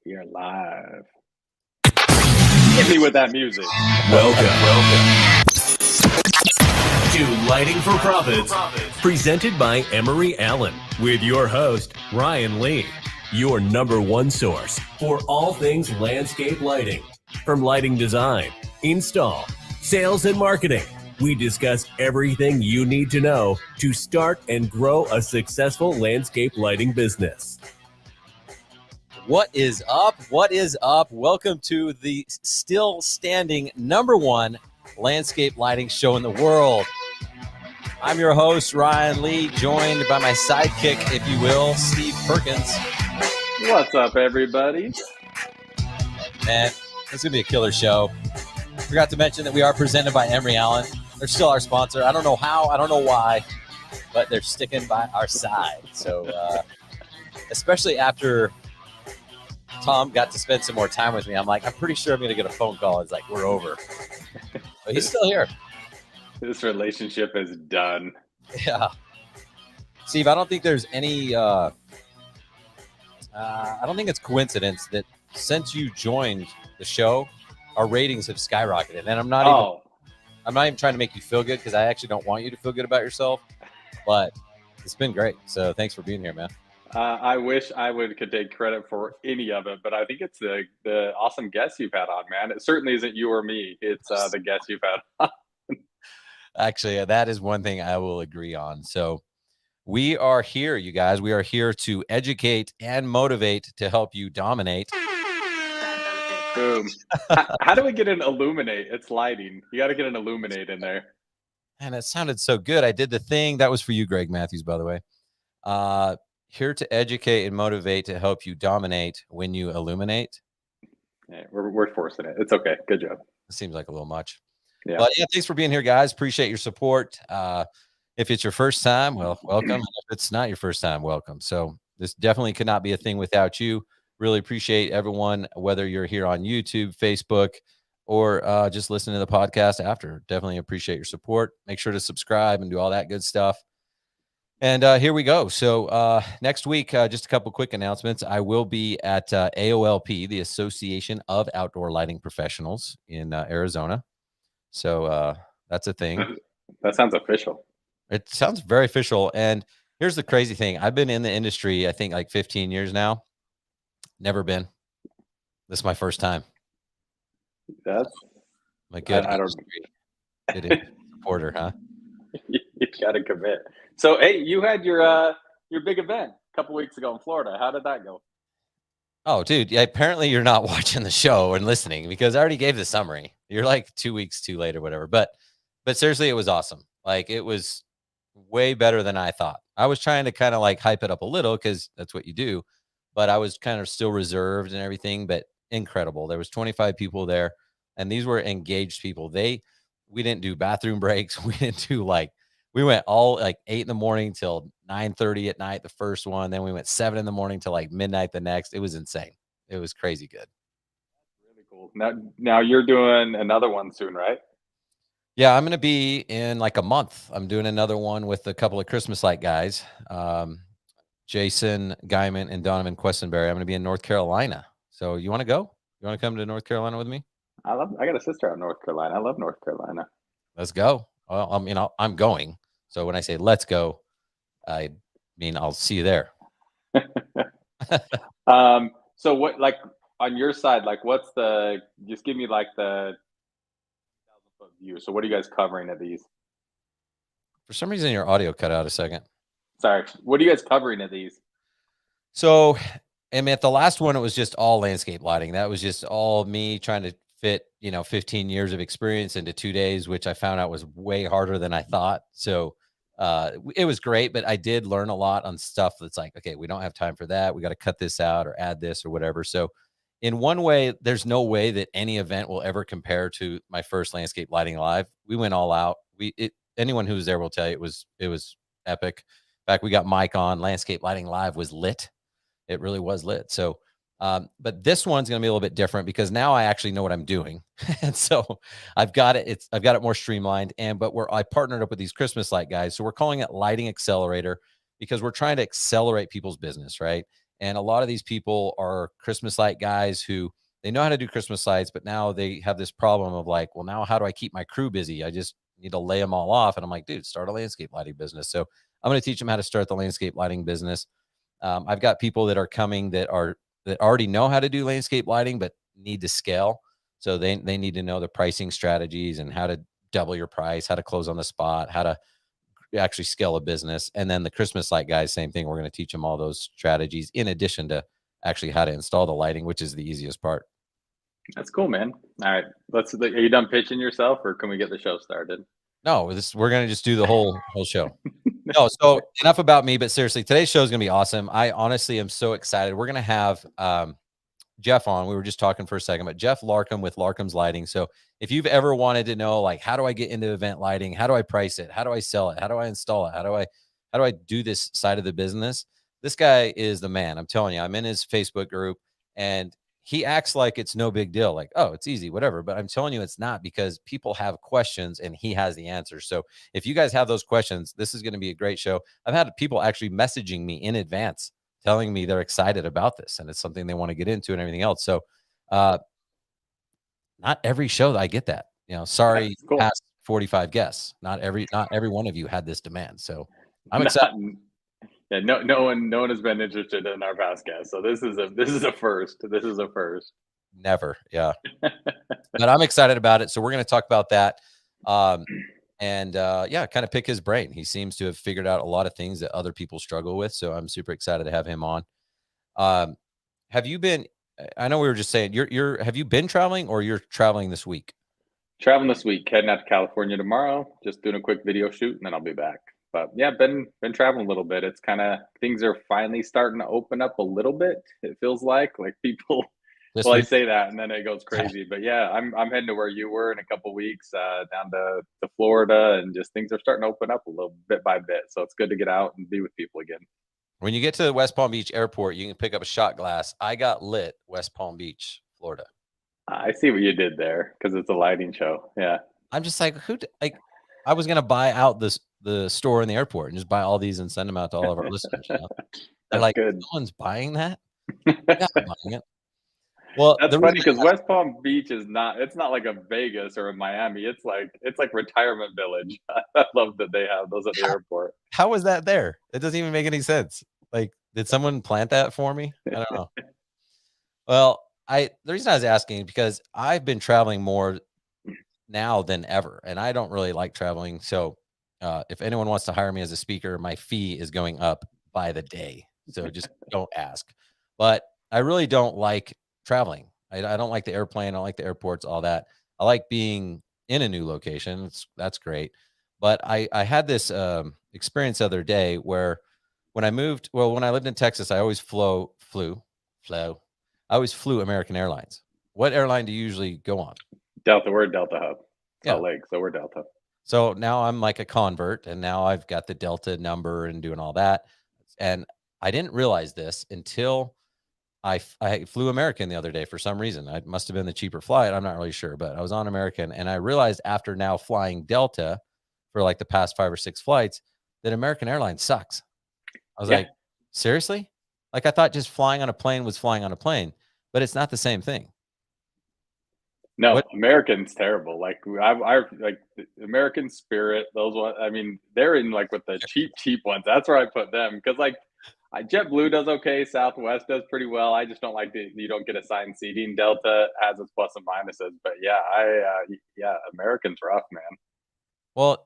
We are live. Hit me with that music. Welcome to Lighting for Profits, presented by Emery Allen, with your host, Ryan Lee, your number one source for all things landscape lighting. From lighting design, install, sales, and marketing, we discuss everything you need to know to start and grow a successful landscape lighting business. What is up? What is up? Welcome to the still standing number one landscape lighting show in the world. I'm your host, Ryan Lee, joined by my sidekick, if you will, Steve Perkins. What's up, everybody? Man, it's going to be a killer show. Forgot to mention that we are presented by Emery Allen. They're still our sponsor. I don't know how, I don't know why, but they're sticking by our side. So, especially after Tom got to spend some more time with me, I'm like, I'm pretty sure I'm going to get a phone call. It's like, we're over. But he's still here. This relationship is done. Yeah. Steve, I don't think there's any, I don't think it's coincidence that since you joined the show, our ratings have skyrocketed. And I'm not even trying to make you feel good because I actually don't want you to feel good about yourself, but it's been great. So thanks for being here, man. I wish I could take credit for any of it, but I think it's the awesome guests you've had on, man. It certainly isn't you or me. It's the guests you've had on. Actually, that is one thing I will agree on. So we are here, you guys. We are here to educate and motivate to help you dominate. Boom. How do we get an illuminate? It's lighting. You got to get an illuminate in there. And it sounded so good. I did the thing. That was for you, Greg Matthews, by the way. Here to educate and motivate to help you dominate when you illuminate. Yeah, we're forcing it. It's okay. Good job. It seems like a little much. Yeah. But yeah, thanks for being here, guys. Appreciate your support. If it's your first time, well, welcome. And if it's not your first time, welcome. So this definitely could not be a thing without you. Really appreciate everyone, whether you're here on YouTube, Facebook, or just listening to the podcast after. Definitely appreciate your support. Make sure to subscribe and do all that good stuff. And here we go. So next week, just a couple quick announcements. I will be at AOLP, the Association of Outdoor Lighting Professionals in Arizona. So that's a thing. That sounds official. It sounds very official. And here's the crazy thing. I've been in the industry, I think, like 15 years now. Never been. This is my first time. That's my good. I don't. Good supporter, huh? You got to commit. So, hey, you had your big event a couple weeks ago in Florida. How did that go? Oh, dude, yeah, apparently you're not watching the show and listening because I already gave the summary. You're like 2 weeks too late or whatever. But seriously, it was awesome. Like, it was way better than I thought. I was trying to kind of like hype it up a little because that's what you do. But I was kind of still reserved and everything, but incredible. There was 25 people there, and these were engaged people. We didn't do bathroom breaks. We didn't do we went all like 8 in the morning till 9:30 at night, the first one. Then we went 7 in the morning till like midnight the next. It was insane. It was crazy good. Really cool. Now you're doing another one soon, right? Yeah, I'm going to be in like a month. I'm doing another one with a couple of Christmas light guys. Jason Guyman and Donovan Questenberry. I'm going to be in North Carolina. So you want to go? You want to come to North Carolina with me? I got a sister out in North Carolina. I love North Carolina. Let's go. Well, I mean, I'm going. So when I say let's go, I mean I'll see you there. So what, like on your side, like what's just give me like the 1,000-foot view. So what are you guys covering at these? For some reason, your audio cut out a second. Sorry. What are you guys covering at these? So, I mean, at the last one, it was just all landscape lighting. That was just all me trying to fit, 15 years of experience into 2 days, which I found out was way harder than I thought. So it was great, but I did learn a lot on stuff that's like, okay, we don't have time for that. We got to cut this out or add this or whatever. So in one way, there's no way that any event will ever compare to my first landscape lighting live. We went all out. Anyone who was there will tell you it was epic. In fact, we got Mike on. Landscape lighting live was lit. It really was lit. So, but this one's going to be a little bit different because now I actually know what I'm doing. And so I've got it more streamlined. But I partnered up with these Christmas light guys. So we're calling it Lighting Accelerator because we're trying to accelerate people's business, right? And a lot of these people are Christmas light guys who they know how to do Christmas lights, but now they have this problem of like, well, now how do I keep my crew busy? I just need to lay them all off. And I'm like, dude, start a landscape lighting business. So I'm going to teach them how to start the landscape lighting business. I've got people that are coming that already know how to do landscape lighting, but need to scale. So they need to know the pricing strategies and how to double your price, how to close on the spot, how to actually scale a business. And then the Christmas light guys, same thing. We're going to teach them all those strategies in addition to actually how to install the lighting, which is the easiest part. That's cool, man. All right, are you done pitching yourself, or can we get the show started? No, we're going to just do the whole show. No, so enough about me, but seriously, today's show is going to be awesome. I honestly am so excited. We're going to have Jeff on. We were just talking for a second, but Jeff Larcom with Larcom's Lighting. So if you've ever wanted to know, like, how do I get into event lighting? How do I price it? How do I sell it? How do I install it? How do I do this side of the business? This guy is the man. I'm telling you, I'm in his Facebook group and he acts like it's no big deal. Like, oh, it's easy, whatever. But I'm telling you, it's not, because people have questions and he has the answers. So if you guys have those questions, this is going to be a great show. I've had people actually messaging me in advance telling me they're excited about this and it's something they want to get into and everything else. So not every show that I get that, sorry, cool. past 45 guests, not every one of you had this demand. So I'm excited. Yeah, no one has been interested in our past guests. So this is a first. This is a first. Never. Yeah. But I'm excited about it. So we're going to talk about that. And kind of pick his brain. He seems to have figured out a lot of things that other people struggle with. So I'm super excited to have him on. Have you been, I know we were just saying have you been traveling, or you're traveling this week? Traveling this week, heading out to California tomorrow, just doing a quick video shoot and then I'll be back. But yeah, been traveling a little bit. It's kind of, things are finally starting to open up a little bit. It feels like people, This well, I week? say that and then it goes crazy. But yeah, I'm heading to where you were in a couple of weeks, down to Florida, and just things are starting to open up a little bit by bit. So it's good to get out and be with people again. When you get to West Palm Beach Airport, you can pick up a shot glass. I got lit West Palm Beach, Florida. I see what you did there, because it's a lighting show. Yeah. I'm just like, I was going to buy out the store in the airport and just buy all these and send them out to all of our listeners. They're That's like, good. someone's buying that? Yeah, I'm buying it. Well, that's funny, because West Palm Beach it's not like a Vegas or a Miami. It's like retirement village. I love that they have those at the airport. How was that there? It doesn't even make any sense. Like, did someone plant that for me? I don't know. Well, the reason I was asking is because I've been traveling more now than ever, and I don't really like traveling. So if anyone wants to hire me as a speaker, my fee is going up by the day. So just don't ask. But I really don't like traveling. I don't like the airplane. I don't like the airports, all that. I like being in a new location. That's great. But I had this experience the other day where when I lived in Texas, I always flew. I always flew American Airlines. What airline do you usually go on? Delta. We're a Delta hub. Yeah. Lake, so we're Delta. So now I'm like a convert, and now I've got the Delta number and doing all that. And I didn't realize this until I flew American the other day for some reason. It must have been the cheaper flight. I'm not really sure, but I was on American, and I realized after now flying Delta for like the past 5 or 6 flights that American Airlines sucks. I was like, seriously? Like, I thought just flying on a plane was flying on a plane, but it's not the same thing. No, American's terrible. Like I like American Spirit. Those ones. I mean, they're in like with the cheap ones. That's where I put them, because like JetBlue does okay. Southwest does pretty well. I just don't like you don't get assigned seating. Delta has its plus and minuses, but yeah, American's rough, man. Well,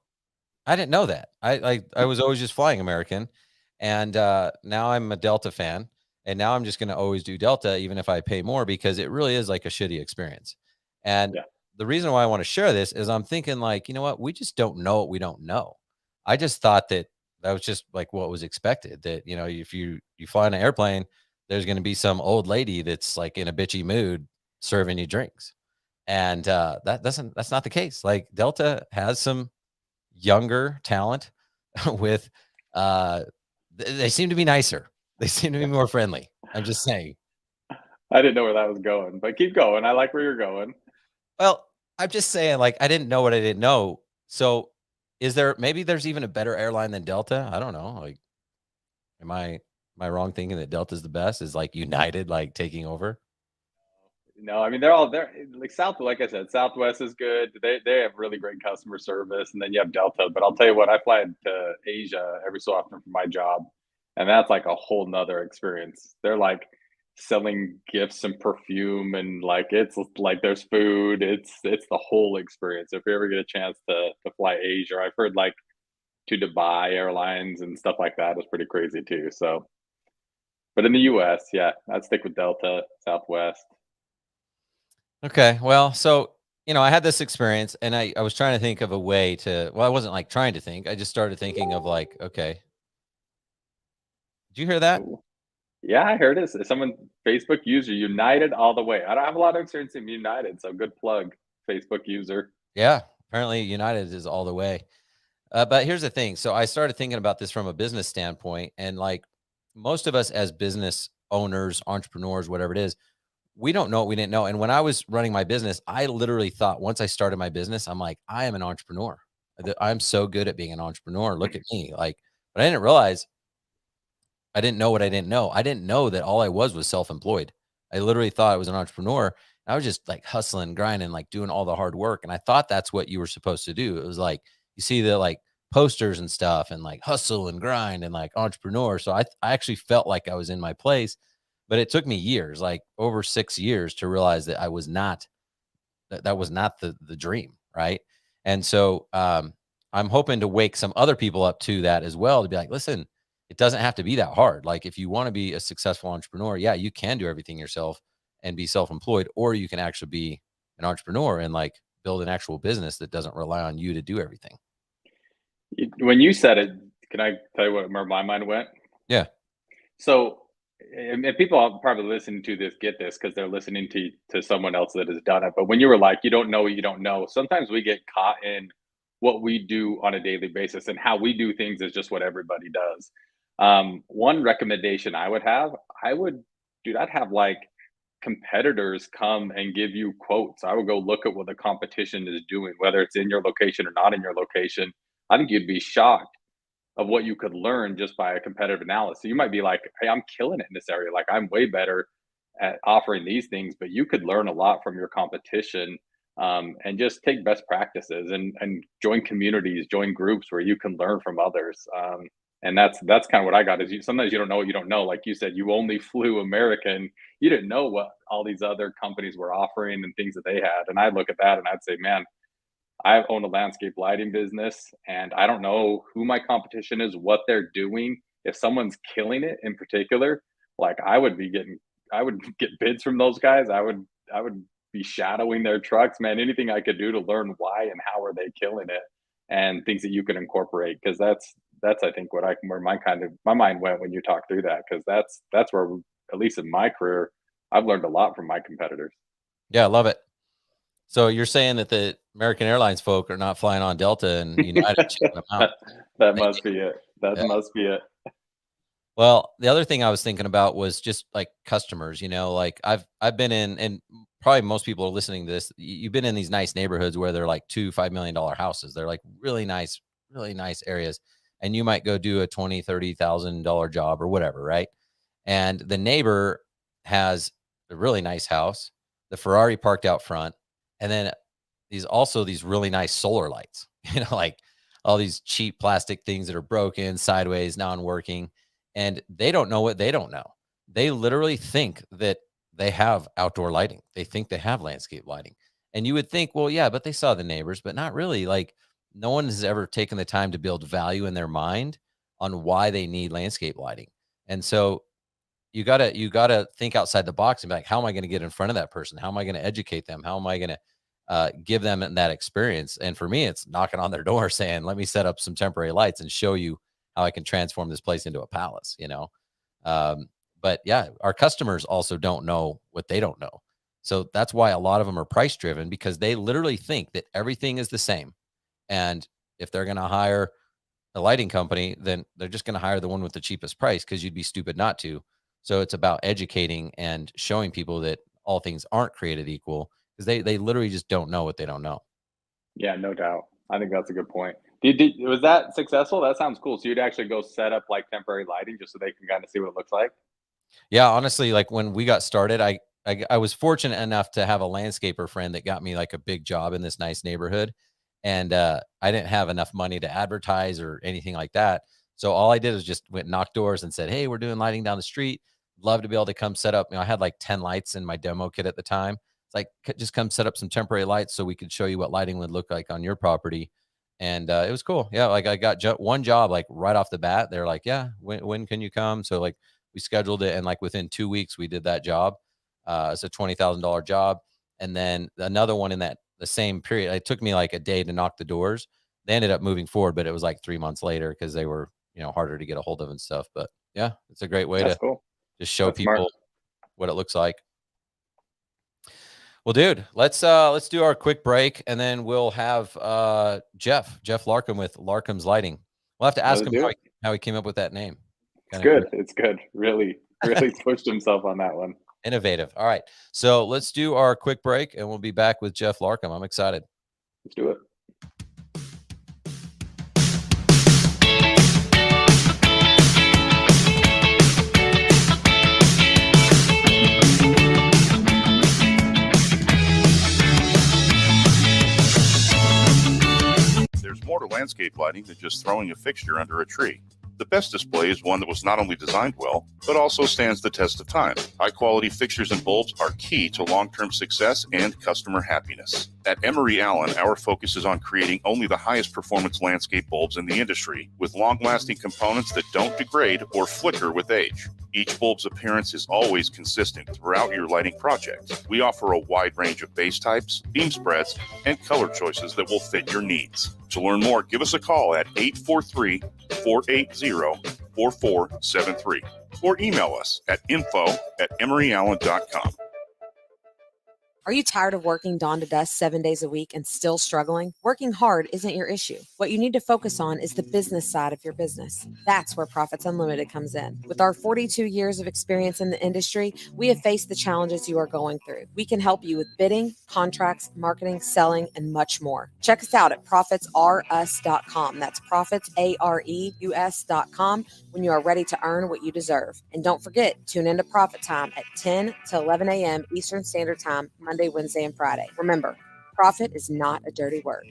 I didn't know that. I was always just flying American, and now I'm a Delta fan, and now I'm just going to always do Delta even if I pay more, because it really is like a shitty experience. And the reason why I want to share this is I'm thinking, like, you know what? We just don't know what we don't know. I just thought that was just like what was expected, that, if you fly in an airplane, there's going to be some old lady that's like in a bitchy mood serving you drinks. And that's not the case. Like, Delta has some younger talent with they seem to be nicer. They seem to be more friendly. I'm just saying. I didn't know where that was going, but keep going. I like where you're going. Well, I'm just saying, like, I didn't know what I didn't know. So maybe there's even a better airline than Delta? I don't know. Like, am I Am I wrong thinking that Delta's the best? Is like United like taking over? No, I mean they're all there. Like South, like I said, Southwest is good. They have really great customer service, and then you have Delta. But I'll tell you what, I fly to Asia every so often for my job, and that's like a whole nother experience. They're like selling gifts and perfume, and like it's like there's food. It's the whole experience. If you ever get a chance to fly Asia, I've heard like to Dubai Airlines and stuff like that is pretty crazy too. So, but in the U.S., yeah, I'd stick with Delta, Southwest. Okay. Well, so, I had this experience and I was trying to think of a way to, well, I wasn't like trying to think. I just started thinking of like, okay, did you hear that? Ooh. Yeah, I heard it. Someone Facebook user United all the way. I don't have a lot of experience in United, so good plug, Facebook user. Yeah. Apparently United is all the way. But here's the thing. So I started thinking about this from a business standpoint. And like most of us as business owners, entrepreneurs, whatever it is, we don't know what we didn't know. And when I was running my business, I literally thought once I started my business, I'm like, I am an entrepreneur. I'm so good at being an entrepreneur. Look at me. Like, but I didn't realize I didn't know what I didn't know. I didn't know that all I was self-employed. I literally thought I was an entrepreneur. I was just like hustling, grinding, like doing all the hard work. And I thought that's what you were supposed to do. It was like you see the like posters and stuff and like hustle and grind and like entrepreneur. So I actually felt like I was in my place, but it took me years, like over 6 years to realize that I was not that was not the dream, right? And so I'm hoping to wake some other people up to that as well to be like, listen, it doesn't have to be that hard. Like if you want to be a successful entrepreneur, yeah, you can do everything yourself and be self-employed, or you can actually be an entrepreneur and like build an actual business that doesn't rely on you to do everything. When you said it, can I tell you where my mind went? Yeah. So, and people are probably listening to this get this because they're listening to someone else that has done it. But when you were like, you don't know what you don't know, sometimes we get caught in what we do on a daily basis, and how we do things is just what everybody does. One recommendation I would have, I would, dude, I'd have like competitors come and give you quotes. I would go look at what the competition is doing, whether it's in your location or not in your location. I think you'd be shocked of what you could learn just by a competitive analysis. You might be like, "Hey, I'm killing it in this area. Like, I'm way better at offering these things," but you could learn a lot from your competition, and just take best practices and join communities, join groups where you can learn from others. And that's kind of what I got. Is sometimes you don't know what you don't know. Like you said, you only flew American. You didn't know what all these other companies were offering and things that they had. And I look at that and I'd say, man, I own a landscape lighting business, and I don't know who my competition is, what they're doing. If someone's killing it in particular, like I would get bids from those guys. I would be shadowing their trucks, man. Anything I could do to learn why and how are they killing it, and things that you can incorporate. Because that's I think what I where my mind went when you talk through that. Because that's where, at least in my career, I've learned a lot from my competitors. Yeah. I love it. So you're saying that the American Airlines folk are not flying on Delta and United cheating them out. That must be it. That Yeah. must be it. Well, the other thing I was thinking about was just like customers, like I've been in, and probably most people are listening to this. You've been in these nice neighborhoods where they're like $2-5 million houses. They're like really nice areas. And you might go do a $20,000-$30,000 job or whatever, right? And the neighbor has a really nice house, the Ferrari parked out front, and then these really nice solar lights, like all these cheap plastic things that are broken, sideways, non-working, and they don't know what they don't know. They literally think that they have outdoor lighting. They think they have landscape lighting. And you would think, well, yeah, but they saw the neighbors, but not really. Like no one has ever taken the time to build value in their mind on why they need landscape lighting. And so you gotta think outside the box and be like, how am I going to get in front of that person? How am I going to educate them? How am I going to give them that experience? And for me, it's knocking on their door saying, let me set up some temporary lights and show you how I can transform this place into a palace. But yeah, our customers also don't know what they don't know. So that's why a lot of them are price driven, because they literally think that everything is the same. And if they're going to hire a lighting company, then they're just going to hire the one with the cheapest price, because you'd be stupid not to. So it's about educating and showing people that all things aren't created equal, because they literally just don't know what they don't know. Yeah, no doubt. I think that's a good point. Was that successful? That sounds cool. So you'd actually go set up like temporary lighting just so they can kind of see what it looks like. Yeah, honestly, like when we got started, I was fortunate enough to have a landscaper friend that got me like a big job in this nice neighborhood, and I didn't have enough money to advertise or anything like that. So all I did was just went knock doors and said, "Hey, we're doing lighting down the street. Love to be able to come set up." I had like 10 lights in my demo kit at the time. It's like, just come set up some temporary lights so we could show you what lighting would look like on your property. And it was cool. Yeah, like I got one job like right off the bat. They're like, "Yeah, when can you come?" So like we scheduled it, and like within 2 weeks we did that job. It's a $20,000 job, and then another one in the same period. It took me like a day to knock the doors. They ended up moving forward, but it was like 3 months later because they were harder to get a hold of and stuff. But yeah, it's a great way That's to cool. just show That's smart. people what it looks like. Well, dude, let's do our quick break, and then we'll have Jeff Larcom with Larcom's Lighting. We'll have to ask him how he came up with that name. It's good. It's good. Really pushed himself on that one. Innovative. All right. So let's do our quick break, and we'll be back with Jeff Larcom. I'm excited. Let's do it. There's more to landscape lighting than just throwing a fixture under a tree. The best display is one that was not only designed well, but also stands the test of time. High-quality fixtures and bulbs are key to long-term success and customer happiness. At Emery Allen, our focus is on creating only the highest performance landscape bulbs in the industry, with long-lasting components that don't degrade or flicker with age. Each bulb's appearance is always consistent throughout your lighting project. We offer a wide range of base types, beam spreads, and color choices that will fit your needs. To learn more, give us a call at 843-480-4473 or email us at info@emeryallen.com. Are you tired of working dawn to dusk 7 days a week and still struggling? Working hard isn't your issue. What you need to focus on is the business side of your business. That's where Profits Unlimited comes in. With our 42 years of experience in the industry, we have faced the challenges you are going through. We can help you with bidding, contracts, marketing, selling, and much more. Check us out at profitsrus.com. That's profitsareus.com when you are ready to earn what you deserve. And don't forget, tune into Profit Time at 10 to 11 a.m. Eastern Standard Time, Monday, Wednesday, and Friday. Remember, profit is not a dirty word.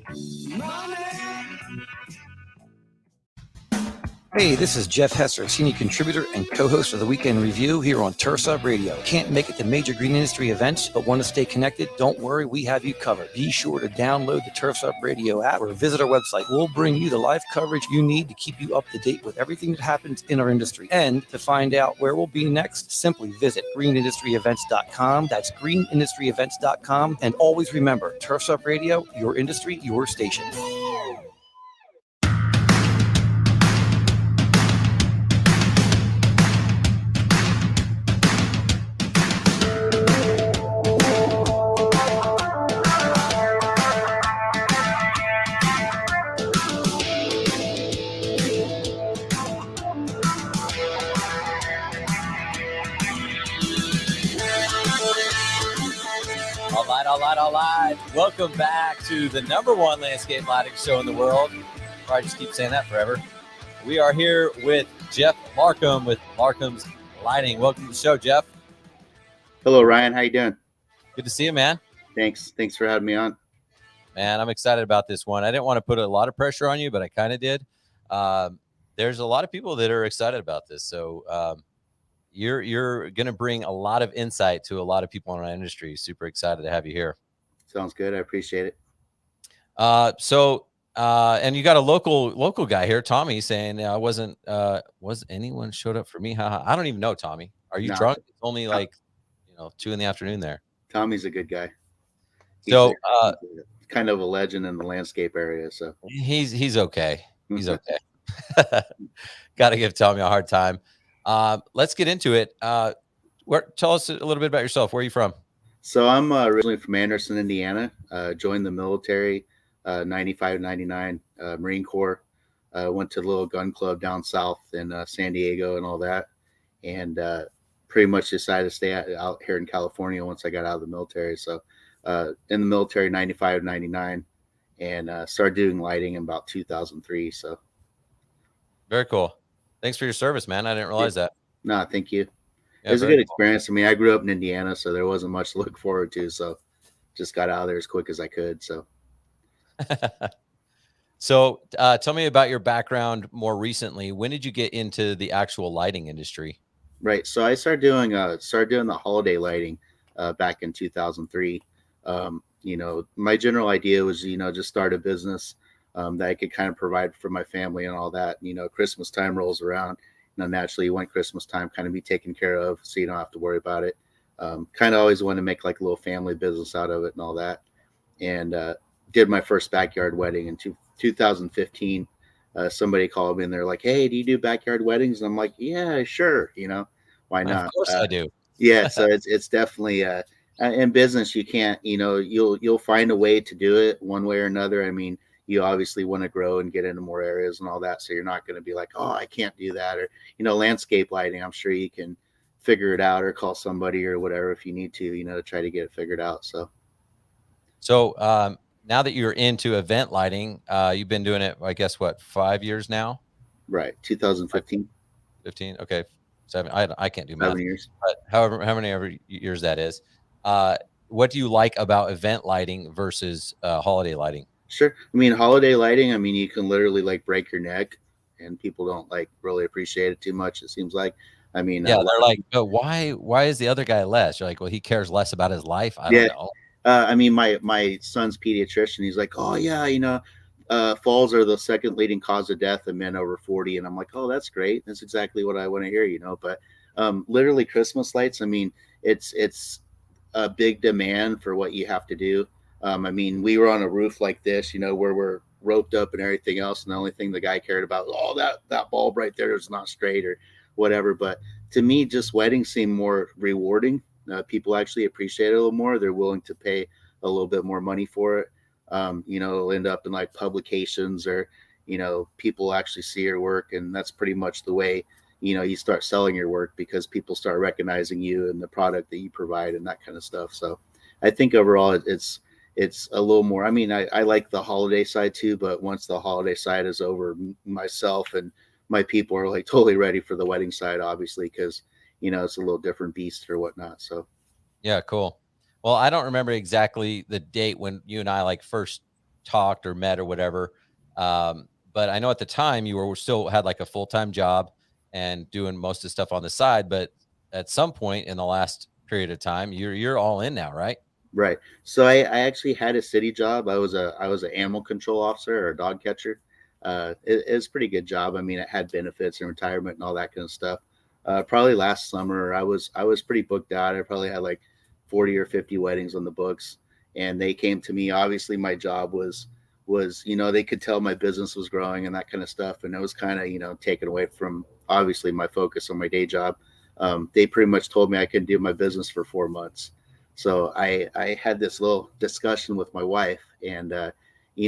Hey, this is Jeff Hesser, senior contributor and co-host of the Weekend Review here on Turfs Up Radio. Can't make it to major green industry events, but want to stay connected? Don't worry, we have you covered. Be sure to download the Turfs Up Radio app or visit our website. We'll bring you the live coverage you need to keep you up to date with everything that happens in our industry. And to find out where we'll be next, simply visit greenindustryevents.com. That's greenindustryevents.com. And always remember, Turfs Up Radio, your industry, your station. All right. Welcome back to the #1 landscape lighting show in the world. I just keep saying that forever. We are here with Jeff Larcom with Larcom's Lighting. Welcome to the show, Jeff. Hello, Ryan. How you doing? Good to see you, man. Thanks for having me on. Man, I'm excited about this one. I didn't want to put a lot of pressure on you, but I kind of did. There's a lot of people that are excited about this. So you're going to bring a lot of insight to a lot of people in our industry. Super excited to have you here. Sounds good. I appreciate it. And you got a local guy here, Tommy, saying was anyone showed up for me? I don't even know, Tommy. Are you drunk? It's only like 2 p.m. there. Tommy's a good guy. He's kind of a legend in the landscape area. So he's okay. He's okay. Got to give Tommy a hard time. Let's get into it. Tell us a little bit about yourself. Where are you from? So I'm originally from Anderson, Indiana. Joined the military, 95, 99, Marine Corps. Went to the little gun club down south in San Diego and all that. And pretty much decided to stay out here in California once I got out of the military. So in the military, 95, 99. and started doing lighting in about 2003. So Very cool. Thanks for your service, man. I didn't realize that. no, thank you. It Yeah, was a very good experience. I mean, I grew up in Indiana, so there wasn't much to look forward to. So just got out of there as quick as I could. So cool. So tell me about your background more recently. When did you get into the actual lighting industry? right. So I started doing the holiday lighting back in 2003. My general idea was, just start a business that I could kind of provide for my family and all that. Christmas time rolls around. Naturally, you want Christmas time kind of be taken care of, so you don't have to worry about it. Kind of always want to make like a little family business out of it and all that. And did my first backyard wedding in 2015. Somebody called me and they're like, "Hey, do you do backyard weddings?" And I'm like, "Yeah, sure. Why Of not?" course I do. Yeah, so it's definitely in business you can't, you'll find a way to do it one way or another. I mean, you obviously want to grow and get into more areas and all that, so you're not going to be like, "Oh, I can't do that," or landscape lighting. I'm sure you can figure it out or call somebody or whatever if you need to try to get it figured out. So now that you're into event lighting, you've been doing it, I guess, what, 5 years now? Right, 2015, 15? Okay. 7. I can't do math, 7 years. but however, how many ever years that is. What do you like about event lighting versus holiday lighting? Sure. I mean, holiday lighting, I mean, you can literally like break your neck and people don't like really appreciate it too much, it seems like. I mean, Yeah, they're like, "Oh, why is the other guy less?" You're like, "Well, he cares less about his life." I don't yeah. know. I mean, my son's pediatrician, he's like, "Oh, yeah, falls are the second leading cause of death in men over 40." And I'm like, "Oh, that's great. That's exactly what I want to hear." But literally, Christmas lights, I mean, it's a big demand for what you have to do. I mean, we were on a roof like this, where we're roped up and everything else, and the only thing the guy cared about was, "Oh, that bulb right there is not straight," or whatever. But to me, just weddings seem more rewarding. People actually appreciate it a little more. They're willing to pay a little bit more money for it. It'll end up in like publications or people actually see your work, and that's pretty much the way you start selling your work, because people start recognizing you and the product that you provide and that kind of stuff. So I think overall it's a little more. I mean, I like the holiday side too, but once the holiday side is over, myself and my people are like totally ready for the wedding side, obviously, because it's a little different beast or whatnot. So Yeah, cool. Well, I don't remember exactly the date when you and I like first talked or met or whatever. But I know at the time you were still had like a full-time job and doing most of the stuff on the side. But at some point in the last period of time, you're all in now, right? right. So I actually had a city job. I was an animal control officer or a dog catcher. It was a pretty good job. I mean, it had benefits and retirement and all that kind of stuff. Probably last summer I was pretty booked out. I probably had like 40 or 50 weddings on the books, and they came to me. Obviously, my job was they could tell my business was growing and that kind of stuff, and it was kind of taken away from obviously my focus on my day job. They pretty much told me I couldn't do my business for 4 months. So I had this little discussion with my wife, and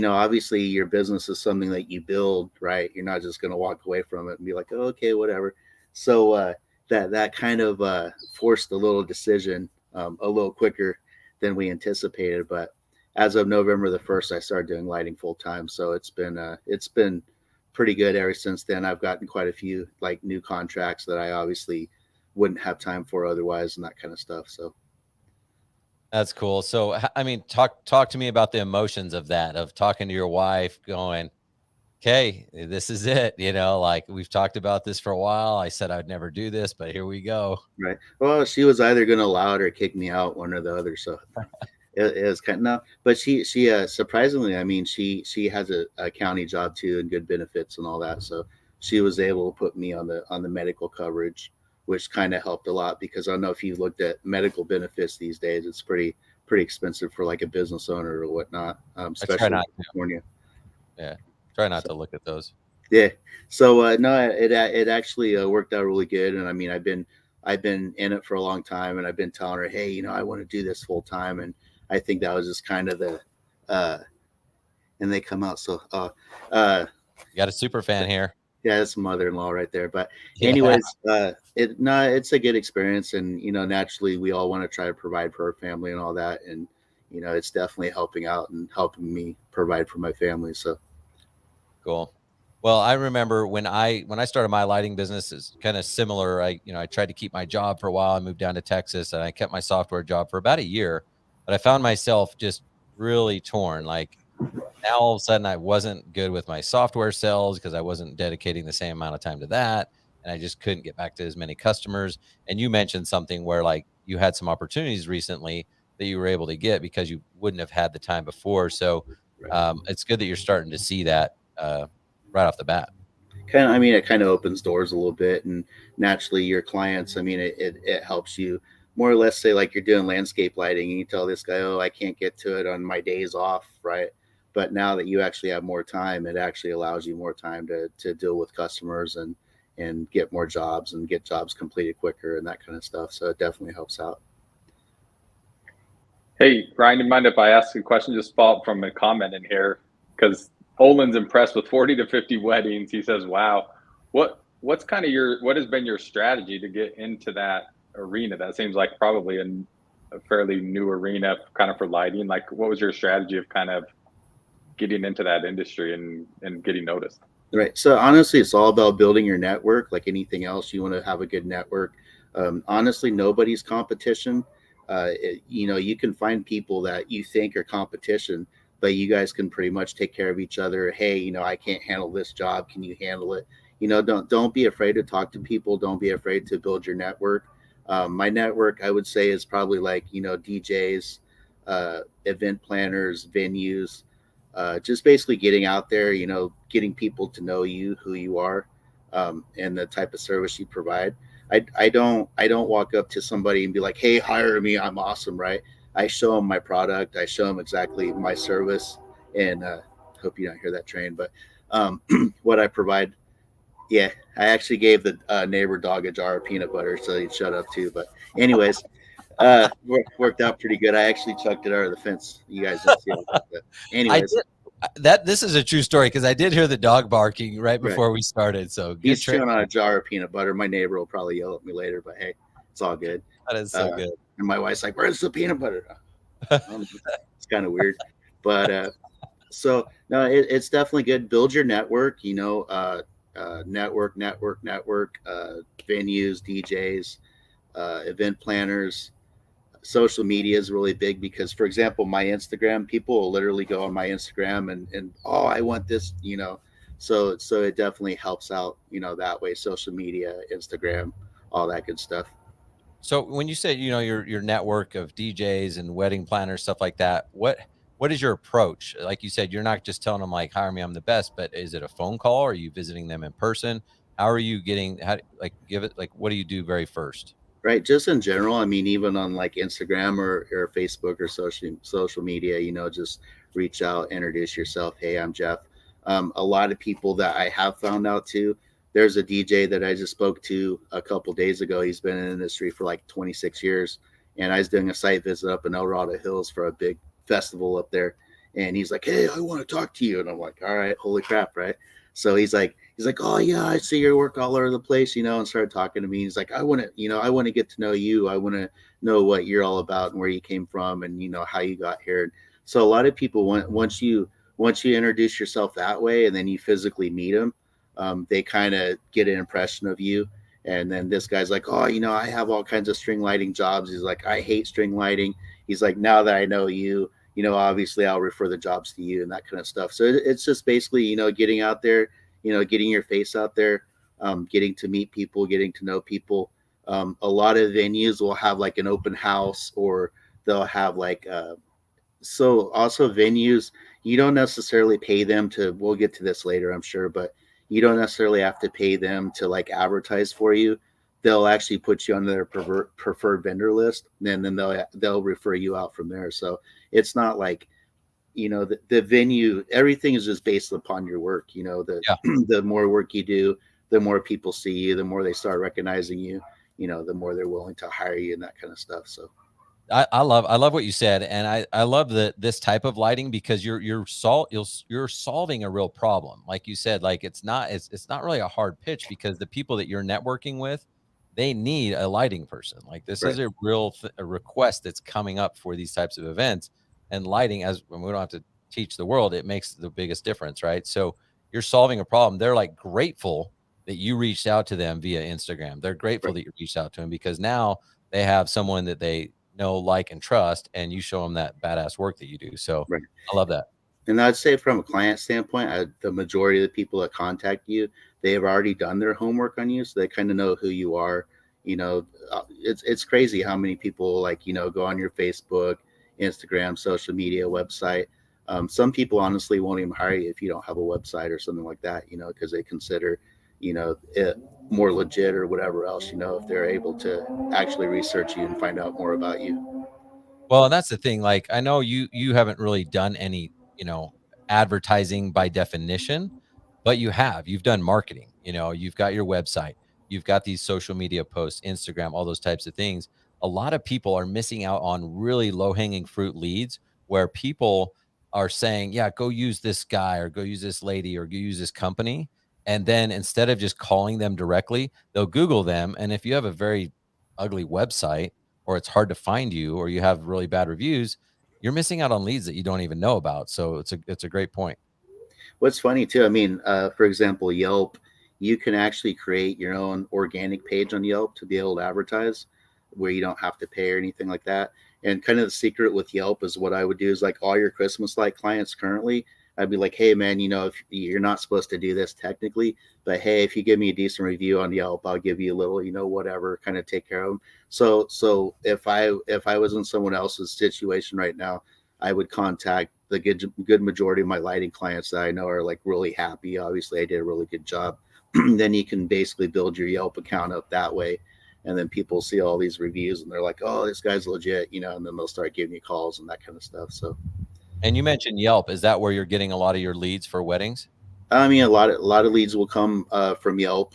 obviously your business is something that you build, right? You're not just going to walk away from it and be like, "Oh, okay, whatever." So that kind of forced a little decision a little quicker than we anticipated. But as of November the 1st, I started doing lighting full time. So it's been pretty good ever since then. I've gotten quite a few like new contracts that I obviously wouldn't have time for otherwise, and that kind of stuff. So That's cool. So, I mean, talk to me about the emotions of that, of talking to your wife, going, "Okay, this is it." Like we've talked about this for a while. I said I'd never do this, but here we go. right. Well, she was either going to allow it or kick me out, one or the other. So it was kind of no, but she surprisingly, I mean, she has a county job too and good benefits and all that. So she was able to put me on the medical coverage, which kind of helped a lot, because I don't know if you looked at medical benefits these days. It's pretty expensive for like a business owner or whatnot, I try especially in not to. California. Yeah, try not So, to look at those. yeah. So no, it actually worked out really good, and I mean, I've been in it for a long time, and I've been telling her, "Hey, I want to do this full time," and I think that was just kind of the, uh, and they come out so, You got a super fan here. yeah, that's mother-in-law right there. But Yeah, anyways, it's a good experience, and naturally we all want to try to provide for our family and all that, and it's definitely helping out and helping me provide for my family. So Cool. Well, I remember when I started my lighting business is kind of similar. I tried to keep my job for a while. I moved down to Texas and I kept my software job for about a year, but I found myself just really torn. Like now all of a sudden I wasn't good with my software sales because I wasn't dedicating the same amount of time to that. And I just couldn't get back to as many customers. And you mentioned something where like you had some opportunities recently that you were able to get because you wouldn't have had the time before. So it's good that you're starting to see that right off the bat. it kind of opens doors a little bit, and naturally your clients, it helps you more or less. Say like you're doing landscape lighting and you tell this guy, oh, I can't get to it on my days off, right? But now that you actually have more time, it actually allows you more time to deal with customers and get more jobs and get jobs completed quicker and that kind of stuff. So it definitely helps out. Hey, Ryan, do you mind if I ask a question? Just follow up from a comment in here because Olin's impressed with 40 to 50 weddings. He says, "Wow, what's kind of what has been your strategy to get into that arena? That seems like probably a fairly new arena, kind of for lighting. Like, what was your strategy of kind of getting into that industry and getting noticed?" Right. So honestly, it's all about building your network. Like anything else, you want to have a good network. Honestly, nobody's competition. You can find people that you think are competition, but you guys can pretty much take care of each other. Hey, I can't handle this job. Can you handle it? Don't be afraid to talk to people. Don't be afraid to build your network. My network, I would say, is probably like DJs, event planners, venues, just basically getting out there, getting people to know you, who you are, and the type of service you provide. I don't walk up to somebody and be like, hey, hire me, I'm awesome, right? I show them my product, I show them exactly my service, and hope you don't hear that train, but what I provide. Yeah, I actually gave the neighbor dog a jar of peanut butter so he'd shut up too. But anyways, worked out pretty good. I actually chucked it over the fence. You guys didn't see it, but anyways, This is a true story because I did hear the dog barking right before right. we started. So He's chewing on a jar of peanut butter. My neighbor will probably yell at me later, but hey, it's all good. That is so good. And my wife's like, "Where's the peanut butter?" It's kind of weird, but so no, it's definitely good. Build your network. Network, venues, DJs, event planners. Social media is really big because, for example, my Instagram, people will literally go on my Instagram and oh, I want this, so it definitely helps out, that way. Social media, Instagram, all that good stuff. So when you say, your network of DJs and wedding planners, stuff like that, what is your approach? Like you said, you're not just telling them like, hire me, I'm the best, but is it a phone call? Are you visiting them in person? How are you what do you do very first? Right, just in general, even on like Instagram or Facebook or social media, just reach out, introduce yourself. Hey, I'm Jeff. A lot of people that I have found out too, there's a DJ that I just spoke to a couple days ago. He's been in the industry for like 26 years, and I was doing a site visit up in El Dorado Hills for a big festival up there, and he's like, hey, I want to talk to you. And I'm like, all right, holy crap, right? So he's like, oh yeah, I see your work all over the place, and started talking to me. He's like, I want to get to know you. I want to know what you're all about and where you came from and how you got here. So a lot of people, once you introduce yourself that way and then you physically meet them, they kind of get an impression of you. And then this guy's like, oh, I have all kinds of string lighting jobs. He's like, I hate string lighting. He's like, now that I know you, obviously I'll refer the jobs to you and that kind of stuff. So it's just basically, getting out there, getting your face out there, getting to meet people, getting to know people. A lot of venues will have like an open house, or they'll have like, so also venues, you don't necessarily pay them to, we'll get to this later, I'm sure, but you don't necessarily have to pay them to like advertise for you. They'll actually put you on their preferred vendor list, and then they'll refer you out from there. So it's not like, the venue, everything is just based upon your work. The more work you do, the more people see you, the more they start recognizing you, the more they're willing to hire you and that kind of stuff. So I love what you said, and I love this type of lighting because you're solving a real problem. Like you said, like it's not really a hard pitch because the people that you're networking with, they need a lighting person. Like this right. is a real a request that's coming up for these types of events. and lighting, as when we don't have to teach the world, it makes the biggest difference, right? So you're solving a problem. They're like grateful that you reached out to them via Instagram. They're grateful that you reached out to them because now they have someone that they know, like, and trust, and you show them that badass work that you do. So I love that. And I'd say from a client standpoint, the majority of the people that contact you, they have already done their homework on you. So they kind of know who you are. It's crazy how many people go on your Facebook, Instagram, social media, website. Some people honestly won't even hire you if you don't have a website or something like that, because they consider, it more legit or whatever else, if they're able to actually research you and find out more about you. Well, and that's the thing. Like, I know you haven't really done any, advertising by definition, but you've done marketing. You've got your website, you've got these social media posts, Instagram, all those types of things. A lot of people are missing out on really low hanging fruit leads where people are saying, yeah, go use this guy or go use this lady or go use this company. And then instead of just calling them directly, they'll Google them. And if you have a very ugly website, or it's hard to find you, or you have really bad reviews, you're missing out on leads that you don't even know about. So it's a great point. What's funny too, I mean, for example, Yelp, you can actually create your own organic page on Yelp to be able to advertise where you don't have to pay or anything like that. And kind of the secret with Yelp is what I would do is like all your Christmas light clients currently, I'd be like, hey man, if you're not supposed to do this technically, but hey, if you give me a decent review on Yelp, I'll give you a little, whatever, kind of take care of them. So if I was in someone else's situation right now, I would contact the good majority of my lighting clients that I know are like really happy. Obviously I did a really good job. Then you can basically build your Yelp account up that way. And then people see all these reviews and they're like, oh, this guy's legit, and then they'll start giving you calls and that kind of stuff. So. And you mentioned Yelp. Is that where you're getting a lot of your leads for weddings? I mean, a lot of leads will come from Yelp,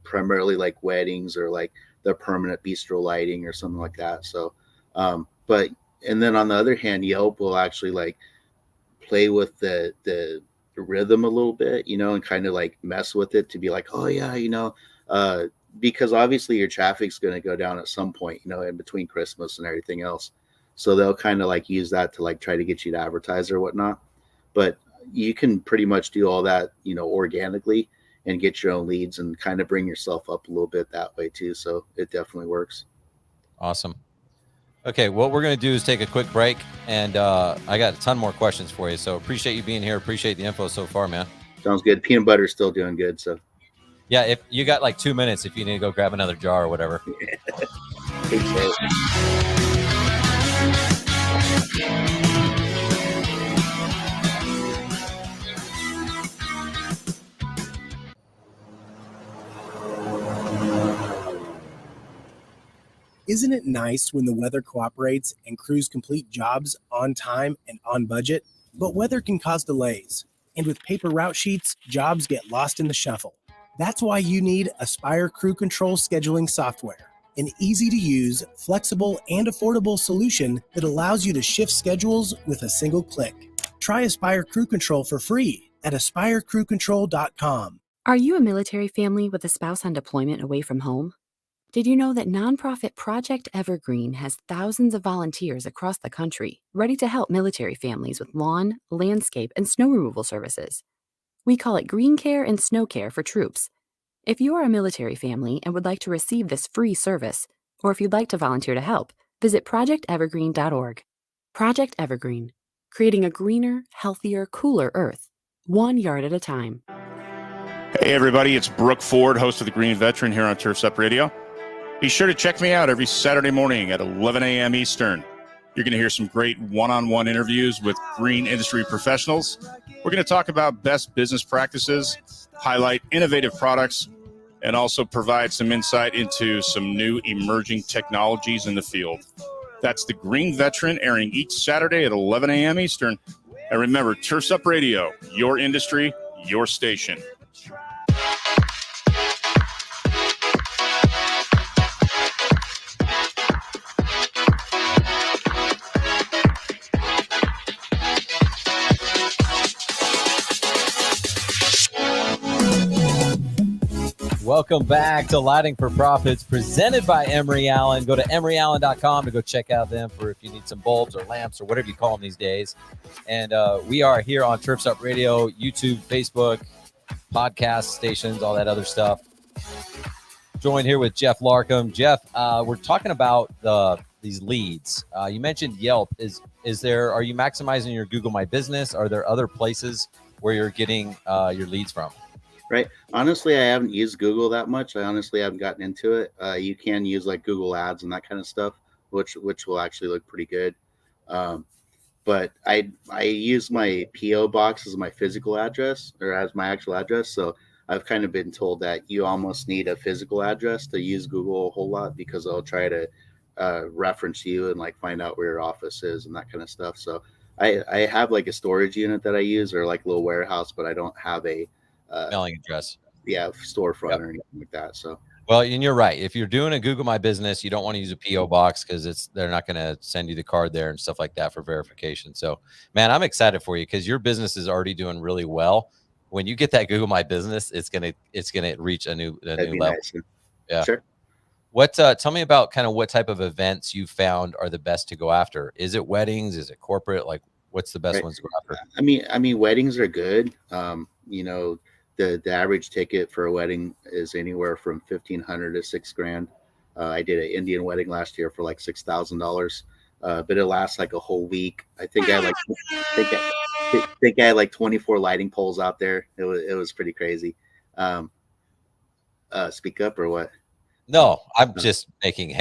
primarily like weddings or like the permanent bistro lighting or something like that. So, and then on the other hand, Yelp will actually like play with the rhythm a little bit, and kind of like mess with it to be like, oh yeah, because obviously your traffic's going to go down at some point, in between Christmas and everything else. So they'll kind of like use that to like try to get you to advertise or whatnot. But you can pretty much do all that, organically and get your own leads and kind of bring yourself up a little bit that way too. So it definitely works. Awesome. Okay, what we're going to do is take a quick break, and I got a ton more questions for you. So appreciate you being here. Appreciate the info so far, man. Sounds good. Peanut butter is still doing good. So yeah, if you got like 2 minutes, if you need to go grab another jar or whatever. Appreciate it. Isn't it nice when the weather cooperates and crews complete jobs on time and on budget? But weather can cause delays, and with paper route sheets, jobs get lost in the shuffle. That's why you need Aspire Crew Control scheduling software, an easy-to-use, flexible, and affordable solution that allows you to shift schedules with a single click. Try Aspire Crew Control for free at aspirecrewcontrol.com. Are you a military family with a spouse on deployment away from home? Did you know that nonprofit Project Evergreen has thousands of volunteers across the country ready to help military families with lawn, landscape, and snow removal services? We call it Green Care and Snow Care for troops. If you are a military family and would like to receive this free service, or if you'd like to volunteer to help, visit projectevergreen.org. Project Evergreen, creating a greener, healthier, cooler Earth, 1 yard at a time. Hey everybody, it's Brooke Ford, host of The Green Veteran here on Turf's Up Radio. Be sure to check me out every Saturday morning at 11 a.m. Eastern. You're going to hear some great one-on-one interviews with green industry professionals. We're going to talk about best business practices, highlight innovative products, and also provide some insight into some new emerging technologies in the field. That's The Green Veteran, airing each Saturday at 11 a.m. Eastern. And remember, Turf's Up Radio, your industry, your station. Welcome back to Lighting for Profits, presented by Emery Allen. Go to emeryallen.com to go check out them for if you need some bulbs or lamps or whatever you call them these days. And we are here on Turfs Up Radio, YouTube, Facebook, podcast stations, all that other stuff. Joined here with Jeff Larcom. Jeff, we're talking about these leads. You mentioned Yelp. Is there? Are you maximizing your Google My Business? Are there other places where you're getting your leads from? Right. Honestly, I haven't used Google that much. I honestly haven't gotten into it. You can use like Google Ads and that kind of stuff, which will actually look pretty good. But I use my PO box as my physical address or as my actual address. So I've kind of been told that you almost need a physical address to use Google a whole lot because they'll try to reference you and like find out where your office is and that kind of stuff. So I have like a storage unit that I use or like a little warehouse, but I don't have a mailing address. Yeah, storefront or anything like that. So well, and you're right. If you're doing a Google My Business, you don't want to use a PO box because they're not going to send you the card there and stuff like that for verification. So, man, I'm excited for you because your business is already doing really well. When you get that Google My Business, it's gonna reach a new level. Nice. Yeah. Sure. What? Tell me about kind of what type of events you found are the best to go after. Is it weddings? Is it corporate? Like, what's the best ones to go after? I mean, weddings are good. You know. The average ticket for a wedding is anywhere from $1,500 to $6,000. I did an Indian wedding last year for like $6,000, but it lasts like a whole week. I think I had like 24 lighting poles out there. It was pretty crazy. Speak up or what? No, I'm just making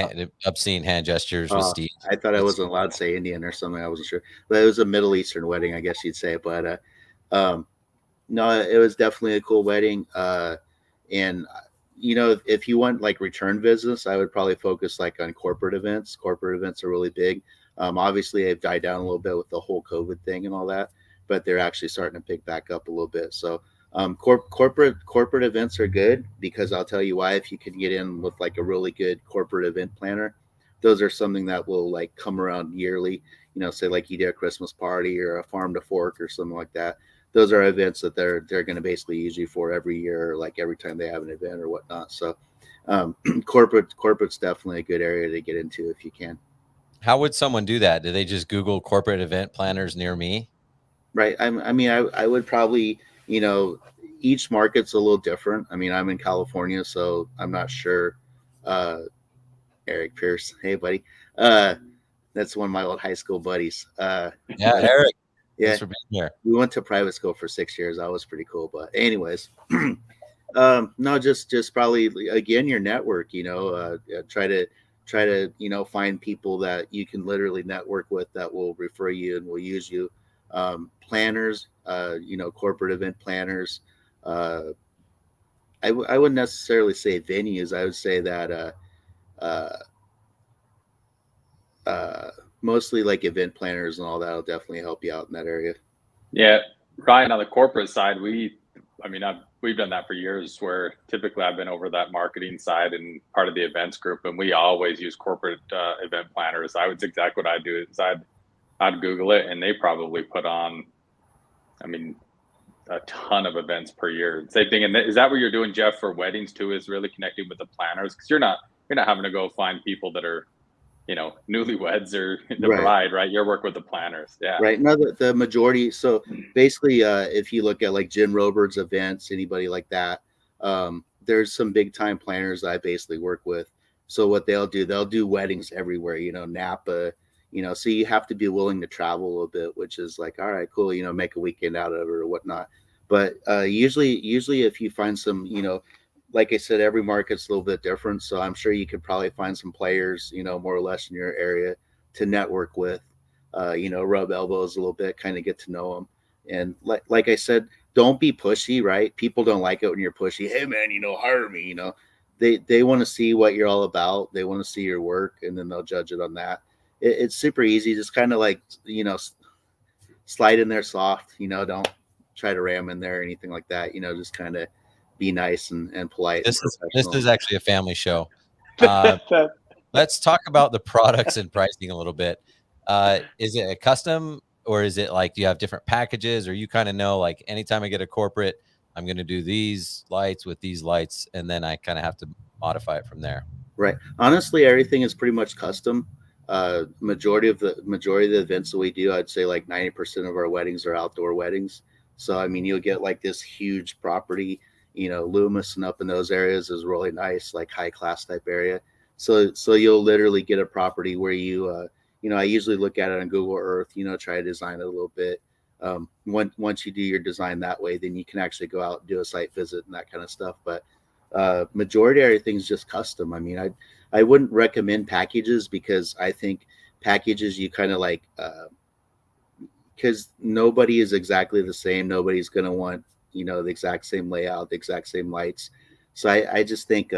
obscene hand gestures with Steve. I thought I wasn't allowed to say Indian or something. I wasn't sure, but it was a Middle Eastern wedding, I guess you'd say. But no, it was definitely a cool wedding. And, you know, if you want like return business, I would probably focus like on corporate events. Corporate events are really big. Obviously, they've died down a little bit with the whole COVID thing and all that, but they're actually starting to pick back up a little bit. So corporate events are good because I'll tell you why. If you can get in with like a really good corporate event planner, those are something that will like come around yearly. You know, say like you did a Christmas party or a farm to fork or something like that. Those are events that they're going to basically use you for every year, like every time they have an event or whatnot. So corporate's definitely a good area to get into if you can. How would someone do that? Do they just Google corporate event planners near me? Right. I would probably, you know, each market's a little different. I mean, I'm in California, so I'm not sure. Eric Pierce. Hey, buddy. That's one of my old high school buddies. Yeah, Eric. Yeah, for being here. We went to private school for 6 years. That was pretty cool. But anyways, no, just probably again your network. You know, try to you know find people that you can literally network with that will refer you and will use you. Planners, you know, corporate event planners. I wouldn't necessarily say venues. I would say that mostly like event planners and all that will definitely help you out in that area. Yeah, Ryan, on the corporate side, we've done that for years where typically I've been over that marketing side and part of the events group, and we always use corporate event planners. It's exactly what I do is I'd Google it, and they probably put on, a ton of events per year. Same thing. And is that what you're doing, Jeff, for weddings too, is really connecting with the planners? Because you're not having to go find people that are, you know, newlyweds or the bride, right? You're working with the planners. Yeah. Right. No, the majority. So basically, if you look at like Jen Roberts events, anybody like that, there's some big time planners that I basically work with. So what they'll do weddings everywhere, you know, Napa, you know, so you have to be willing to travel a little bit, which is like, all right, cool, you know, make a weekend out of it or whatnot. But usually if you find some, you know, like I said, every market's a little bit different. So I'm sure you could probably find some players, you know, more or less in your area to network with, you know, rub elbows a little bit, kind of get to know them. And like I said, don't be pushy, right? People don't like it when you're pushy. Hey man, you know, hire me, you know, they want to see what you're all about. They want to see your work and then they'll judge it on that. It's super easy. Just kind of like, you know, slide in there soft, you know, don't try to ram in there or anything like that. You know, just kind of be nice and polite. This is actually a family show. Let's talk about the products and pricing a little bit. Is it a custom or is it like, do you have different packages or you kind of know, like anytime I get a corporate I'm going to do these lights with these lights, and then I kind of have to modify it from there. Right. Honestly, everything is pretty much custom. Majority of the events that we do, I'd say like 90% of our weddings are outdoor weddings. So I mean, you'll get like this huge property, Loomis and up in those areas is really nice, like high class type area. So you'll literally get a property where I usually look at it on Google Earth, try to design it a little bit. Once you do your design that way, then you can actually go out and do a site visit and that kind of stuff. But majority of everything's just custom. I mean, I wouldn't recommend packages because I think packages you kind of like because nobody is exactly the same. Nobody's going to want the exact same layout, the exact same lights. So I just think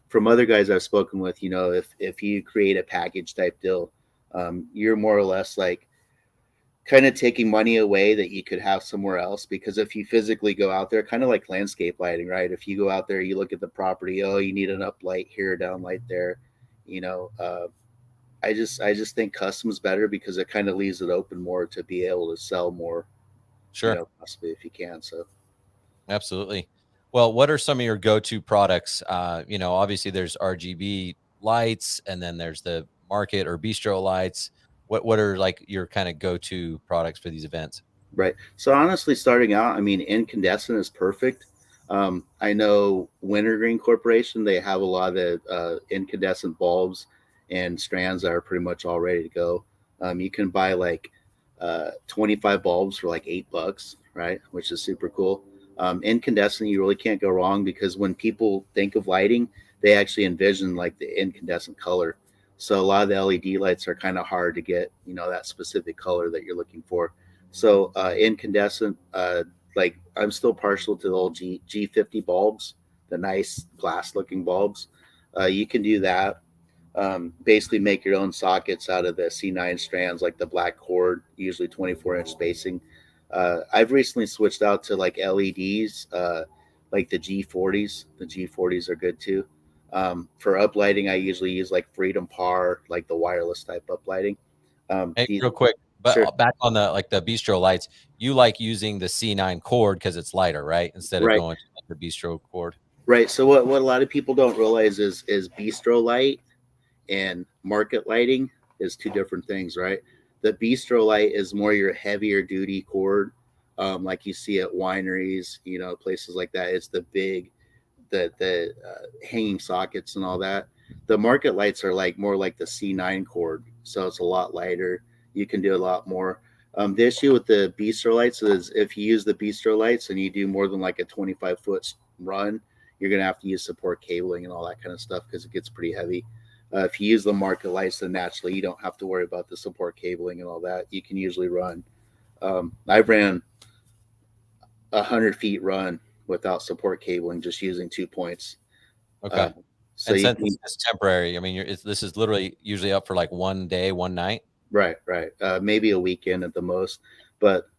from other guys I've spoken with, if you create a package type deal, you're more or less like kind of taking money away that you could have somewhere else. Because if you physically go out there, kind of like landscape lighting, right? If you go out there, you look at the property, oh, you need an up light here, down light there, I just think custom's better because it kind of leaves it open more to be able to sell more, Sure. possibly if you can. So absolutely. Well, what are some of your go-to products? Obviously there's RGB lights, and then there's the market or bistro lights. What are like your kind of go-to products for these events? right. So honestly, starting out, I mean, incandescent is perfect. I know Wintergreen Corporation, they have a lot of incandescent bulbs and strands that are pretty much all ready to go. You can buy like 25 bulbs for like $8, right? Which is super cool. Incandescent, you really can't go wrong because when people think of lighting, they actually envision like the incandescent color. So a lot of the LED lights are kind of hard to get, that specific color that you're looking for. So incandescent, like I'm still partial to the old G50 bulbs, the nice glass looking bulbs. You can do that. Basically make your own sockets out of the C9 strands, like the black cord, usually 24-inch spacing. I've recently switched out to like LEDs, like the G40s. The G40s are good too. For uplighting, I usually use like Freedom Par, like the wireless type uplighting. Hey, real quick, but Sure. back on the bistro lights, you like using the C9 cord because it's lighter, right? Instead of Right. going to like the bistro cord. Right. So what a lot of people don't realize is bistro light and market lighting is two different things, right? The bistro light is more your heavier duty cord, like you see at wineries, places like that. It's the big, the hanging sockets and all that. The market lights are like more like the C9 cord, so it's a lot lighter. You can do a lot more. The issue with the bistro lights is if you use the bistro lights and you do more than like a 25-foot run, you're gonna have to use support cabling and all that kind of stuff because it gets pretty heavy. If you use the market lights, then naturally you don't have to worry about the support cabling and all that. You can usually run. I've ran 100 feet run without support cabling, just using 2 points. Okay. So and since it's temporary, I mean, this is literally usually up for like one day, one night. Right. Maybe a weekend at the most. But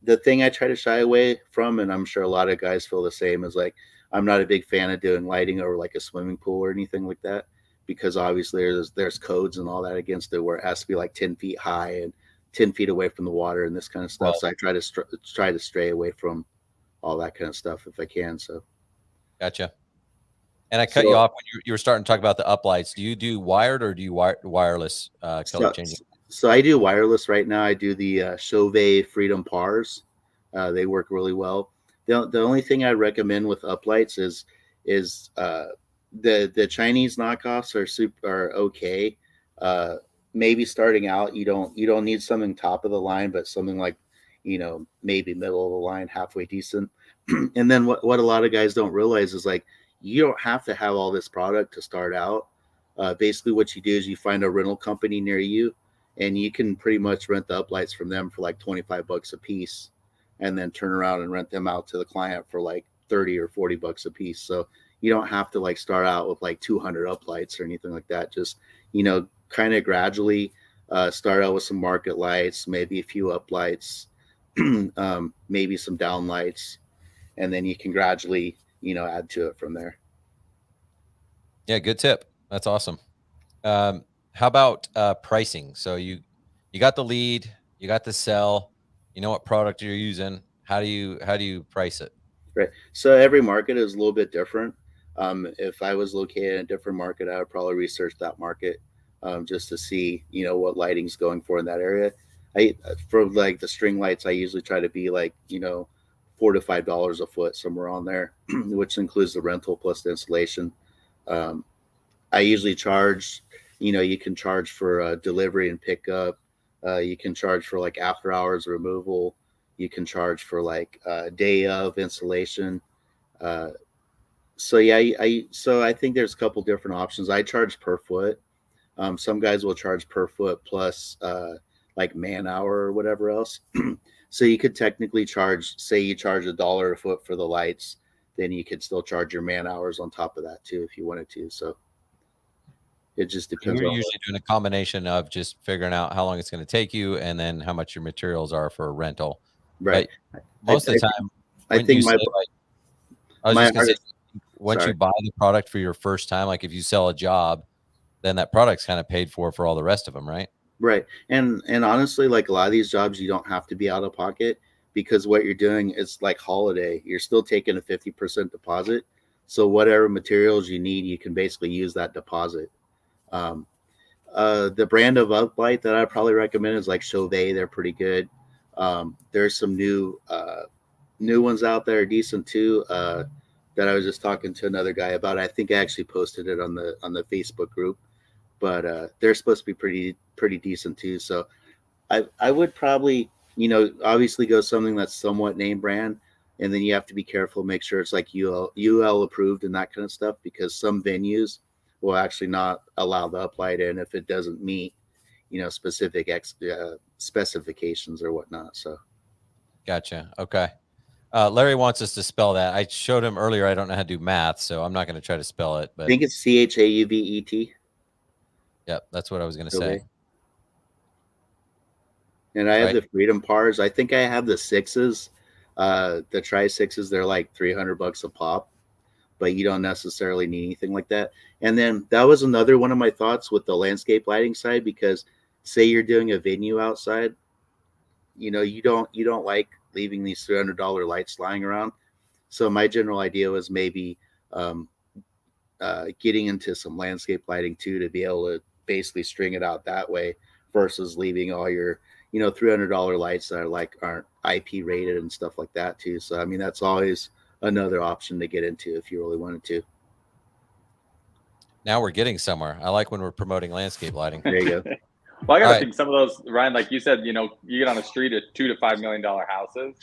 the thing I try to shy away from, and I'm sure a lot of guys feel the same, is like I'm not a big fan of doing lighting over like a swimming pool or anything like that, because obviously there's codes and all that against it where it has to be like 10 feet high and 10 feet away from the water and this kind of stuff. Right. So I try to stray away from all that kind of stuff if I can. So, gotcha. And I cut you off when you were starting to talk about the uplights. Do you do wired or do you wireless color changing? So I do wireless right now. I do the Chauvet Freedom Pars. They work really well. The only thing I recommend with uplights is the Chinese knockoffs are okay. Maybe starting out, you don't need something top of the line, but something like maybe middle of the line, halfway decent. And then what a lot of guys don't realize is like you don't have to have all this product to start out. Basically, what you do is you find a rental company near you, and you can pretty much rent the uplights from them for like $25 a piece, and then turn around and rent them out to the client for like $30 or $40 a piece. So you don't have to like start out with like 200 uplights or anything like that. Just kind of gradually start out with some market lights, maybe a few uplights, maybe some down lights, and then you can gradually add to it from there. Yeah, good tip. That's awesome. How about pricing? So you got the lead, you got the sell, you know what product you're using. How do you price it? Right. So every market is a little bit different. If I was located in a different market, I would probably research that market just to see, what lighting's going for in that area. For like the string lights, I usually try to be like, $4 to $5 a foot, somewhere on there, which includes the rental plus the installation. I usually charge, you can charge for delivery and pickup. You can charge for like after hours removal. You can charge for like day of installation. So I think there's a couple different options. I charge per foot. Some guys will charge per foot plus like man hour or whatever else. So you could technically charge, say you charge $1 a foot for the lights, then you could still charge your man hours on top of that too if you wanted to. So it just depends. You're usually doing a combination of just figuring out how long it's going to take you and then how much your materials are for a rental. Right. But most of the time, I think once you buy the product for your first time, like if you sell a job, then that product's kind of paid for all the rest of them, right? Right. And honestly, like a lot of these jobs, you don't have to be out of pocket, because what you're doing is like holiday. You're still taking a 50% deposit. So whatever materials you need, you can basically use that deposit. The brand of uplight that I probably recommend is like Chauvet. They're pretty good. There's some new ones out there, decent too, that I was just talking to another guy about. I think I actually posted it on the Facebook group, but they're supposed to be pretty decent too. So I would probably, obviously go something that's somewhat name brand, and then you have to be careful, make sure it's like UL approved and that kind of stuff, because some venues will actually not allow the uplight in if it doesn't meet, specific specifications or whatnot. So. Gotcha. Okay. Larry wants us to spell that. I showed him earlier. I don't know how to do math, so I'm not going to try to spell it. But I think it's CHAUVET. Yep, that's what I was going to say. And I have the Freedom Pars. I think I have the 6s, the Tri-6s. They're like $300 a pop, but you don't necessarily need anything like that. And then that was another one of my thoughts with the landscape lighting side, because say you're doing a venue outside, you don't like leaving these $300 lights lying around. So my general idea was maybe getting into some landscape lighting too, to be able to basically string it out that way, versus leaving all your $300 lights that aren't IP rated and stuff like that too. So I mean, that's always another option to get into if you really wanted to. Now we're getting somewhere. I like when we're promoting landscape lighting. There you go. Well, I gotta think some of those, Ryan, like you said, you get on a street at $2 to $5 million houses.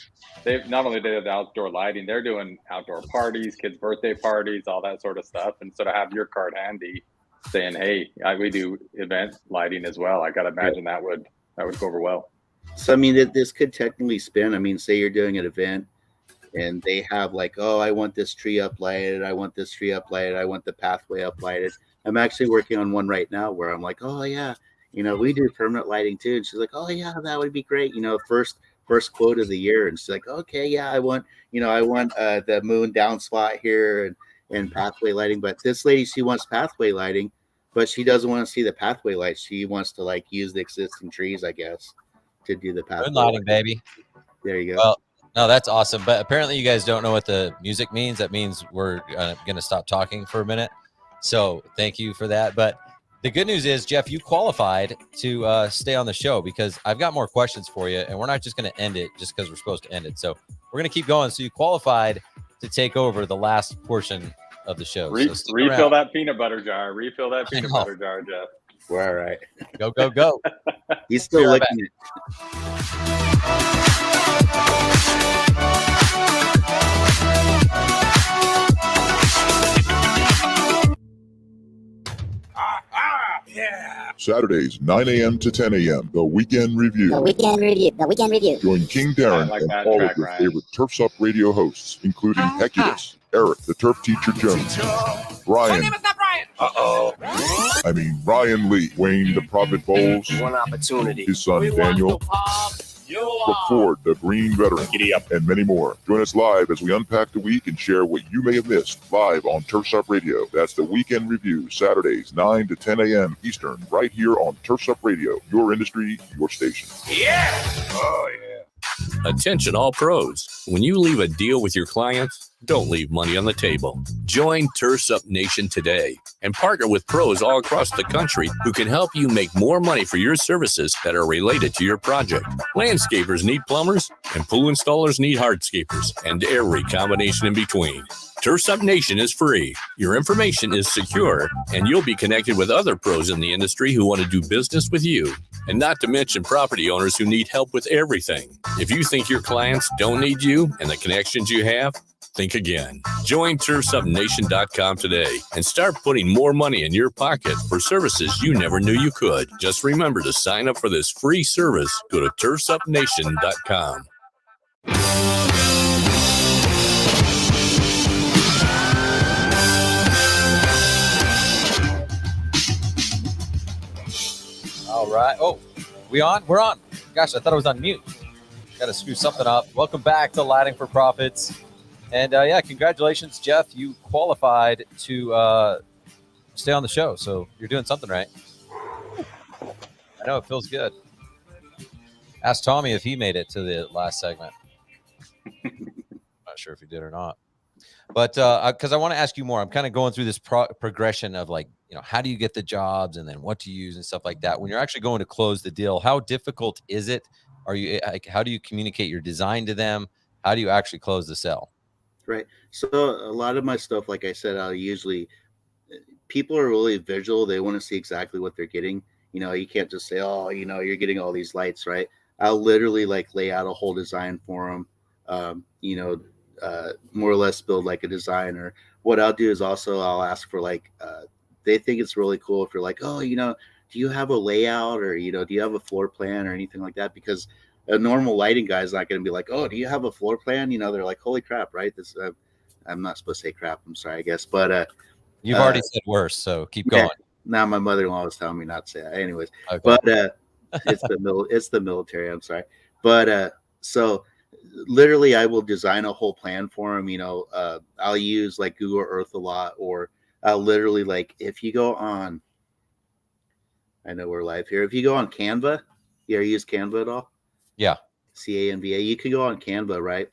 They've not only did the outdoor lighting, they're doing outdoor parties, kids' birthday parties, all that sort of stuff. And so to have your card handy, saying, "Hey, we do event lighting as well," I gotta imagine that would go over well. So I mean, this could technically spin. I mean, say you're doing an event, and they have like, "Oh, I want this tree uplighted. I want this tree uplighted. I want the pathway uplighted." I'm actually working on one right now where I'm like, "Oh yeah, we do permanent lighting too." And she's like, "Oh yeah, that would be great." First quote of the year. And she's like, "Okay, yeah, I want the moon down spot here and pathway lighting." But this lady, she wants pathway lighting, but she doesn't want to see the pathway lights. She wants to like use the existing trees, I guess, to do the pathway lighting, baby. There you go. Well, no, that's awesome. But apparently you guys don't know what the music means. That means we're going to stop talking for a minute. So thank you for that. But the good news is, Jeff, you qualified to stay on the show, because I've got more questions for you, and we're not just going to end it just because we're supposed to end it. So we're going to keep going. So you qualified to take over the last portion of the show. Refill that peanut butter jar. Refill that peanut butter jar, Jeff. We're all right. Go, go, go. He's still licking it. Yeah. Saturdays, 9 a.m. to 10 a.m. The Weekend Review. The Weekend Review. Join King Darren and all of your favorite Turfs Up radio hosts, including Heculus, Eric, the Turf Teacher Jones, Brian. My name is not Brian. Ryan Lee, Wayne the Prophet Bowles, One opportunity. his son Daniel, Brooke Ford, the Green Veteran, and many more. Join us live as we unpack the week and share what you may have missed live on Turfs Up Radio. That's the Weekend Review, Saturdays, 9 to 10 a.m. Eastern, right here on Turfs Up Radio, your industry, your station. Yeah! Oh, yeah. Attention all pros. When you leave a deal with your clients, don't leave money on the table. Join Turfs Up Nation today and partner with pros all across the country who can help you make more money for your services that are related to your project. Landscapers need plumbers, and pool installers need hardscapers, and every combination in between. Turfs Up Nation is free. Your information is secure, and you'll be connected with other pros in the industry who want to do business with you. And not to mention property owners who need help with everything. If you think your clients don't need you and the connections you have, think again. Join TurfsUpNation.com today and start putting more money in your pocket for services you never knew you could. Just remember to sign up for this free service. Go to TurfsUpNation.com. All right. Oh, we on? We're on. Gosh, I thought I was on mute. Got to screw something up. Welcome back to Lighting for Profits. And yeah, congratulations, Jeff. You qualified to stay on the show. So you're doing something right. I know it feels good. Ask Tommy if he made it to the last segment. Not sure if he did or not. But because I want to ask you more, I'm kind of going through this progression of like, you know, how do you get the jobs and then what to use and stuff like that. When you're actually going to close the deal, how difficult is it? Are you like, how do you communicate your design to them? How do you actually close the sale? Right. So a lot of my stuff, like I said, I'll usually, people are really visual. They want to see exactly what they're getting. You know, you can't just say, oh, you know, you're getting all these lights, right? I'll literally like lay out a whole design for them. You know, more or less build like a design. Or what I'll do is also I'll ask for like, they think it's really cool if you're like, oh, you know, do you have a layout, or, you know, do you have a floor plan or anything like that? Because a normal lighting guy is not going to be like, oh, do you have a floor plan? You know, they're like, holy crap, right? This, I'm not supposed to say crap. I'm sorry, I guess. But you've already said worse, so keep going. Now my mother-in-law was telling me not to say that. Anyways, okay. But it's the military. I'm sorry. But so literally I will design a whole plan for them. You know, I'll use like Google Earth a lot, or I'll literally like, if you go on, I know we're live here. If you go on Canva, you ever use Canva at all? Yeah. Canva. You can go on Canva, right?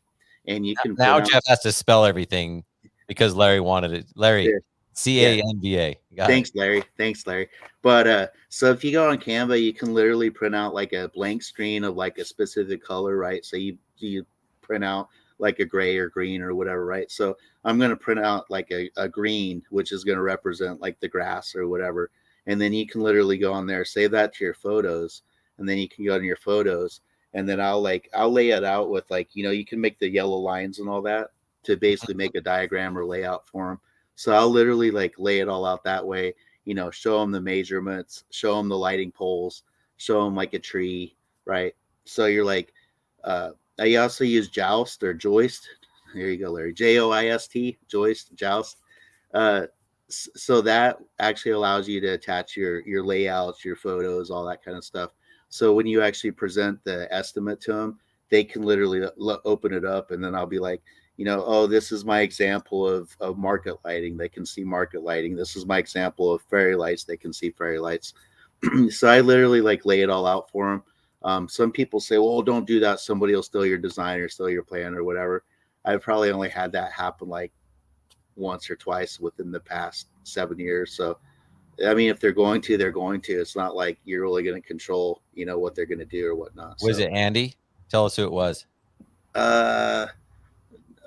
And you can now Jeff has to spell everything because Larry wanted it. Larry, Canva. Thanks, Larry. Thanks, Larry. But so if you go on Canva, you can literally print out like a blank screen of like a specific color, right? So you print out like a gray or green or whatever, right? So I'm going to print out like a green, which is going to represent like the grass or whatever. And then you can literally go on there, save that to your photos, and then you can go to your photos. And then I'll lay it out with like, you know, you can make the yellow lines and all that to basically make a diagram or layout for them. So I'll literally like lay it all out that way, you know, show them the measurements, show them the lighting poles, show them like a tree, right? So you're like, I also use Joust or Joist. There you go, Larry. Joist, Joist, Joust. So that actually allows you to attach your layouts, your photos, all that kind of stuff. So when you actually present the estimate to them, they can literally open it up, and then I'll be like, you know, oh, this is my example of market lighting. They can see market lighting. This is my example of fairy lights. They can see fairy lights. So I literally like lay it all out for them. Some people say, well, don't do that. Somebody will steal your design or steal your plan or whatever. I've probably only had that happen like once or twice within the past 7 years. So, I mean, if they're going to, they're going to. It's not like you're really going to control, you know, what they're going to do or whatnot. Was it Andy? Tell us who it was. No,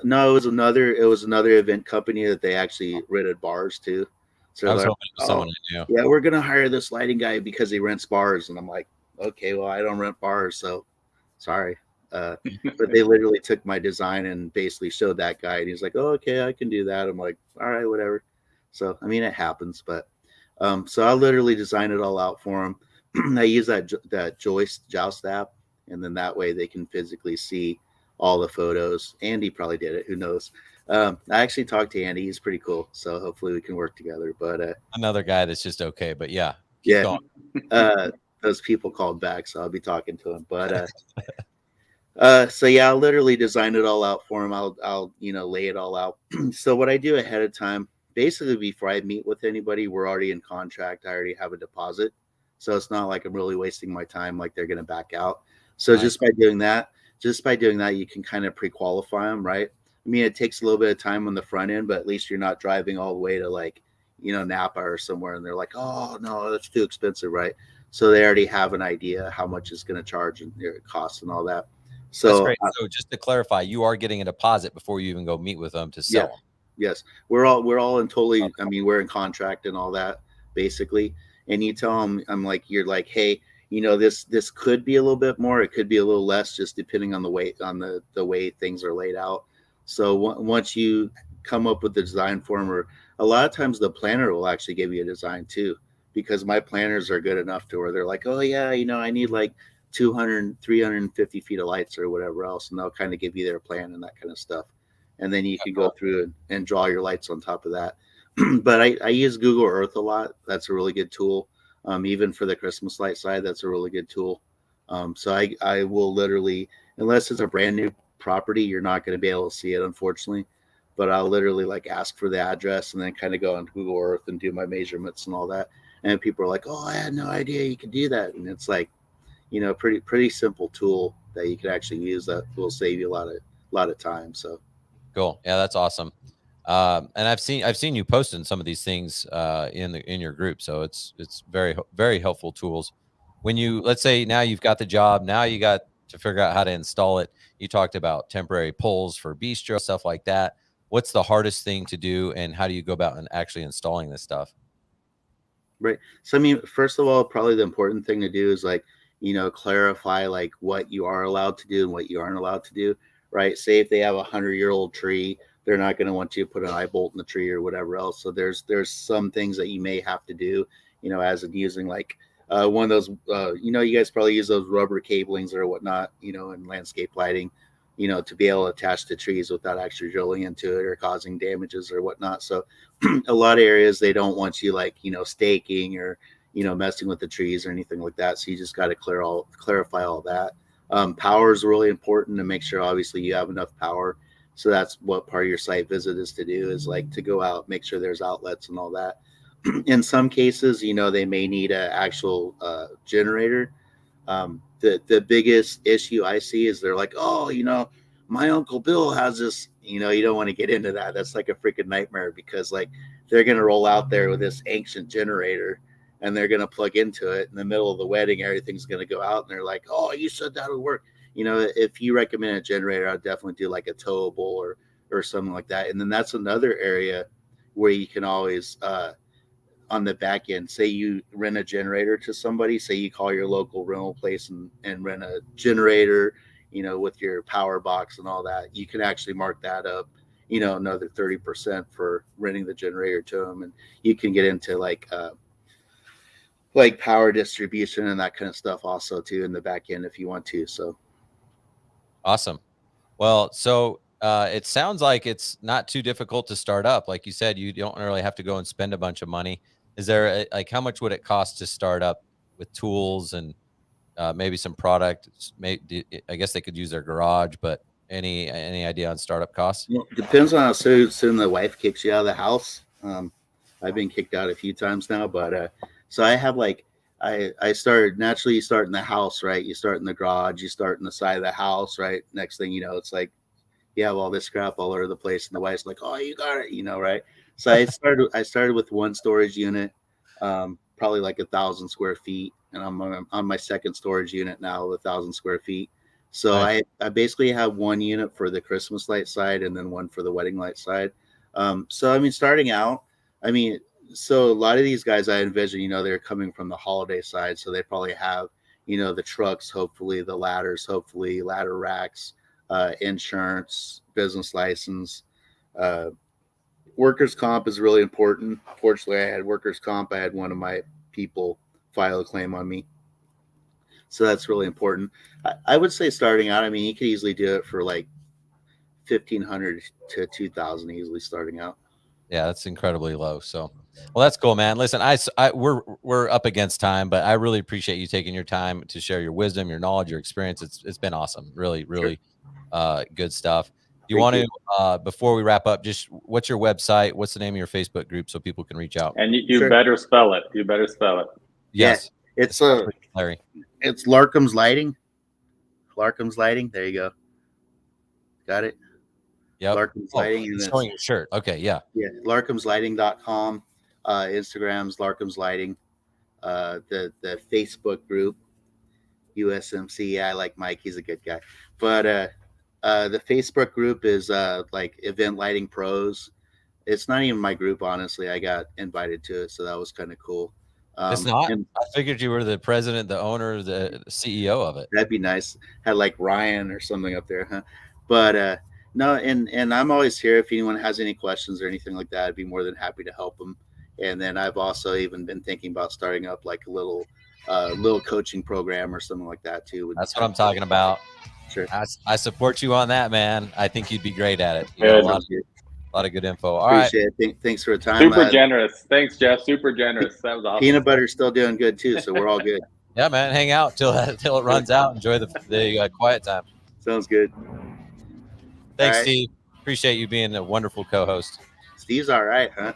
it was another event company that they actually rented bars to. So I was hoping it was someone I knew. Yeah, we're gonna hire this lighting guy because he rents bars, and I'm like, okay, well, I don't rent bars, so sorry. But they literally took my design and basically showed that guy, and he's like, oh, okay, I can do that. I'm like, all right, whatever. So I mean, it happens, but so I'll literally design it all out for them. I use that Joust app, and then that way they can physically see all the photos. Andy probably did it. Who knows? I actually talked to Andy. He's pretty cool. So hopefully we can work together. But another guy that's just okay. But yeah. Those people called back, so I'll be talking to him. But so yeah, I'll literally design it all out for him. I'll lay it all out. So what I do ahead of time, basically before I meet with anybody, we're already in contract. I already have a deposit. So it's not like I'm really wasting my time like they're going to back out. So just by doing that, just by doing that, you can kind of pre-qualify them, right? I mean, it takes a little bit of time on the front end, but at least you're not driving all the way to like, Napa or somewhere, and they're like, oh no, that's too expensive, right? So they already have an idea how much it's going to charge and their costs and all that. So that's great. So just to clarify, you are getting a deposit before you even go meet with them to sell them. Yes, we're all in totally. I mean, we're in contract and all that basically. And you tell them, you're like, hey, this could be a little bit more, it could be a little less, just depending on the way things are laid out. So once you come up with the design form, or a lot of times the planner will actually give you a design too, because my planners are good enough to where they're like, oh yeah, I need like 200, 350 feet of lights or whatever else, and they'll kind of give you their plan and that kind of stuff. And then you can go through and draw your lights on top of that. But I use Google Earth a lot. That's a really good tool. Even for the Christmas light side, that's a really good tool. So I will literally, unless it's a brand new property, you're not going to be able to see it, unfortunately. But I'll literally like ask for the address and then kind of go on Google Earth and do my measurements and all that. And people are like, oh, I had no idea you could do that. And it's like, pretty simple tool that you can actually use that will save you a lot of time. So cool. Yeah, that's awesome. And I've seen you posting some of these things in your group, so it's very, very helpful tools. When let's say now you've got the job, now you got to figure out how to install it. You talked about temporary poles for bistro, stuff like that. What's the hardest thing to do, and how do you go about actually installing this stuff? Right. So I mean, first of all, probably the important thing to do is like, clarify like what you are allowed to do and what you aren't allowed to do. Right. Say if they have 100-year-old tree, they're not going to want you to put an eye bolt in the tree or whatever else. So there's some things that you may have to do, as in using like one of those, you guys probably use those rubber cablings or whatnot, in landscape lighting, to be able to attach to trees without actually drilling into it or causing damages or whatnot. So a lot of areas, they don't want you like, staking or, messing with the trees or anything like that. So you just got to clarify all that. Power is really important to make sure, obviously, you have enough power. So that's what part of your site visit is to do, is like to go out, make sure there's outlets and all that. In some cases, they may need an actual generator. The biggest issue I see is they're like, oh, my Uncle Bill has this, you don't want to get into that. That's like a freaking nightmare, because like they're going to roll out there with this ancient generator and they're going to plug into it in the middle of the wedding. Everything's going to go out and they're like, oh, you said that would work. If you recommend a generator, I'd definitely do like a towable or something like that. And then that's another area where you can always, on the back end, say you rent a generator to somebody, say you call your local rental place and rent a generator, with your power box and all that, you can actually mark that up, another 30% for renting the generator to them. And you can get into like power distribution and that kind of stuff also too in the back end if you want to. So. Awesome. Well, so it sounds like it's not too difficult to start up. Like you said, you don't really have to go and spend a bunch of money. Is there like, how much would it cost to start up with tools and maybe some product? I guess they could use their garage, but any idea on startup costs? Well, depends on how soon the wife kicks you out of the house. I've been kicked out a few times now, but so I have like, I started naturally. You start in the house, right? You start in the garage, you start in the side of the house, right? Next thing you know, it's like you have all this crap all over the place, and the wife's like, "Oh, you got it," right? So I started with one storage unit, probably like 1,000 square feet, and I'm on my second storage unit now, 1,000 square feet. So nice. I basically have one unit for the Christmas light side and then one for the wedding light side. So I mean, starting out, so a lot of these guys I envision, they're coming from the holiday side. So they probably have, the trucks, hopefully the ladders, hopefully ladder racks, insurance, business license, workers' comp is really important. Fortunately, I had workers' comp. I had one of my people file a claim on me. So that's really important. I would say starting out, you could easily do it for like 1,500 to 2,000 easily starting out. Yeah, that's incredibly low. So, well, that's cool, man. Listen, we're up against time, but I really appreciate you taking your time to share your wisdom, your knowledge, your experience. It's been awesome. Really, really good stuff. You want to, before we wrap up, just what's your website? What's the name of your Facebook group so people can reach out? And you better spell it. You better spell it. Yes. Yeah, it's Larcom's Lighting. Larcom's Lighting. There you go. Got it. Yep. Larcom's Lighting. It's showing your shirt. Okay. Yeah. Yeah. Larcomslighting.com. Instagram's Larcom's Lighting. The Facebook group, USMC. Yeah, I like Mike. He's a good guy. But the Facebook group is like Event Lighting Pros. It's not even my group, honestly. I got invited to it, so that was kind of cool. It's not. I figured you were the president, the owner, the CEO of it. That'd be nice. Had like Ryan or something up there, huh? But no, and I'm always here if anyone has any questions or anything like that. I'd be more than happy to help them. And then I've also even been thinking about starting up like a little coaching program or something like that too. That's what I'm talking about. Sure. I support you on that, man. I think you'd be great at it. Yeah, a lot of good info. All Appreciate it. Thanks for the time. Super generous. Thanks, Jeff. Super generous. That was awesome. Peanut butter's still doing good too, so we're all good. Yeah, man. Hang out till it runs out. Enjoy the quiet time. Sounds good. Thanks, Steve. Appreciate you being a wonderful co-host. Steve's all right, huh?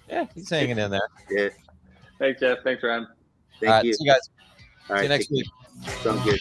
Yeah, he's hanging in there. Yeah. Thanks, Jeff. Thanks, Ryan. Thank you. See you guys. All right, see you next week. Sounds good.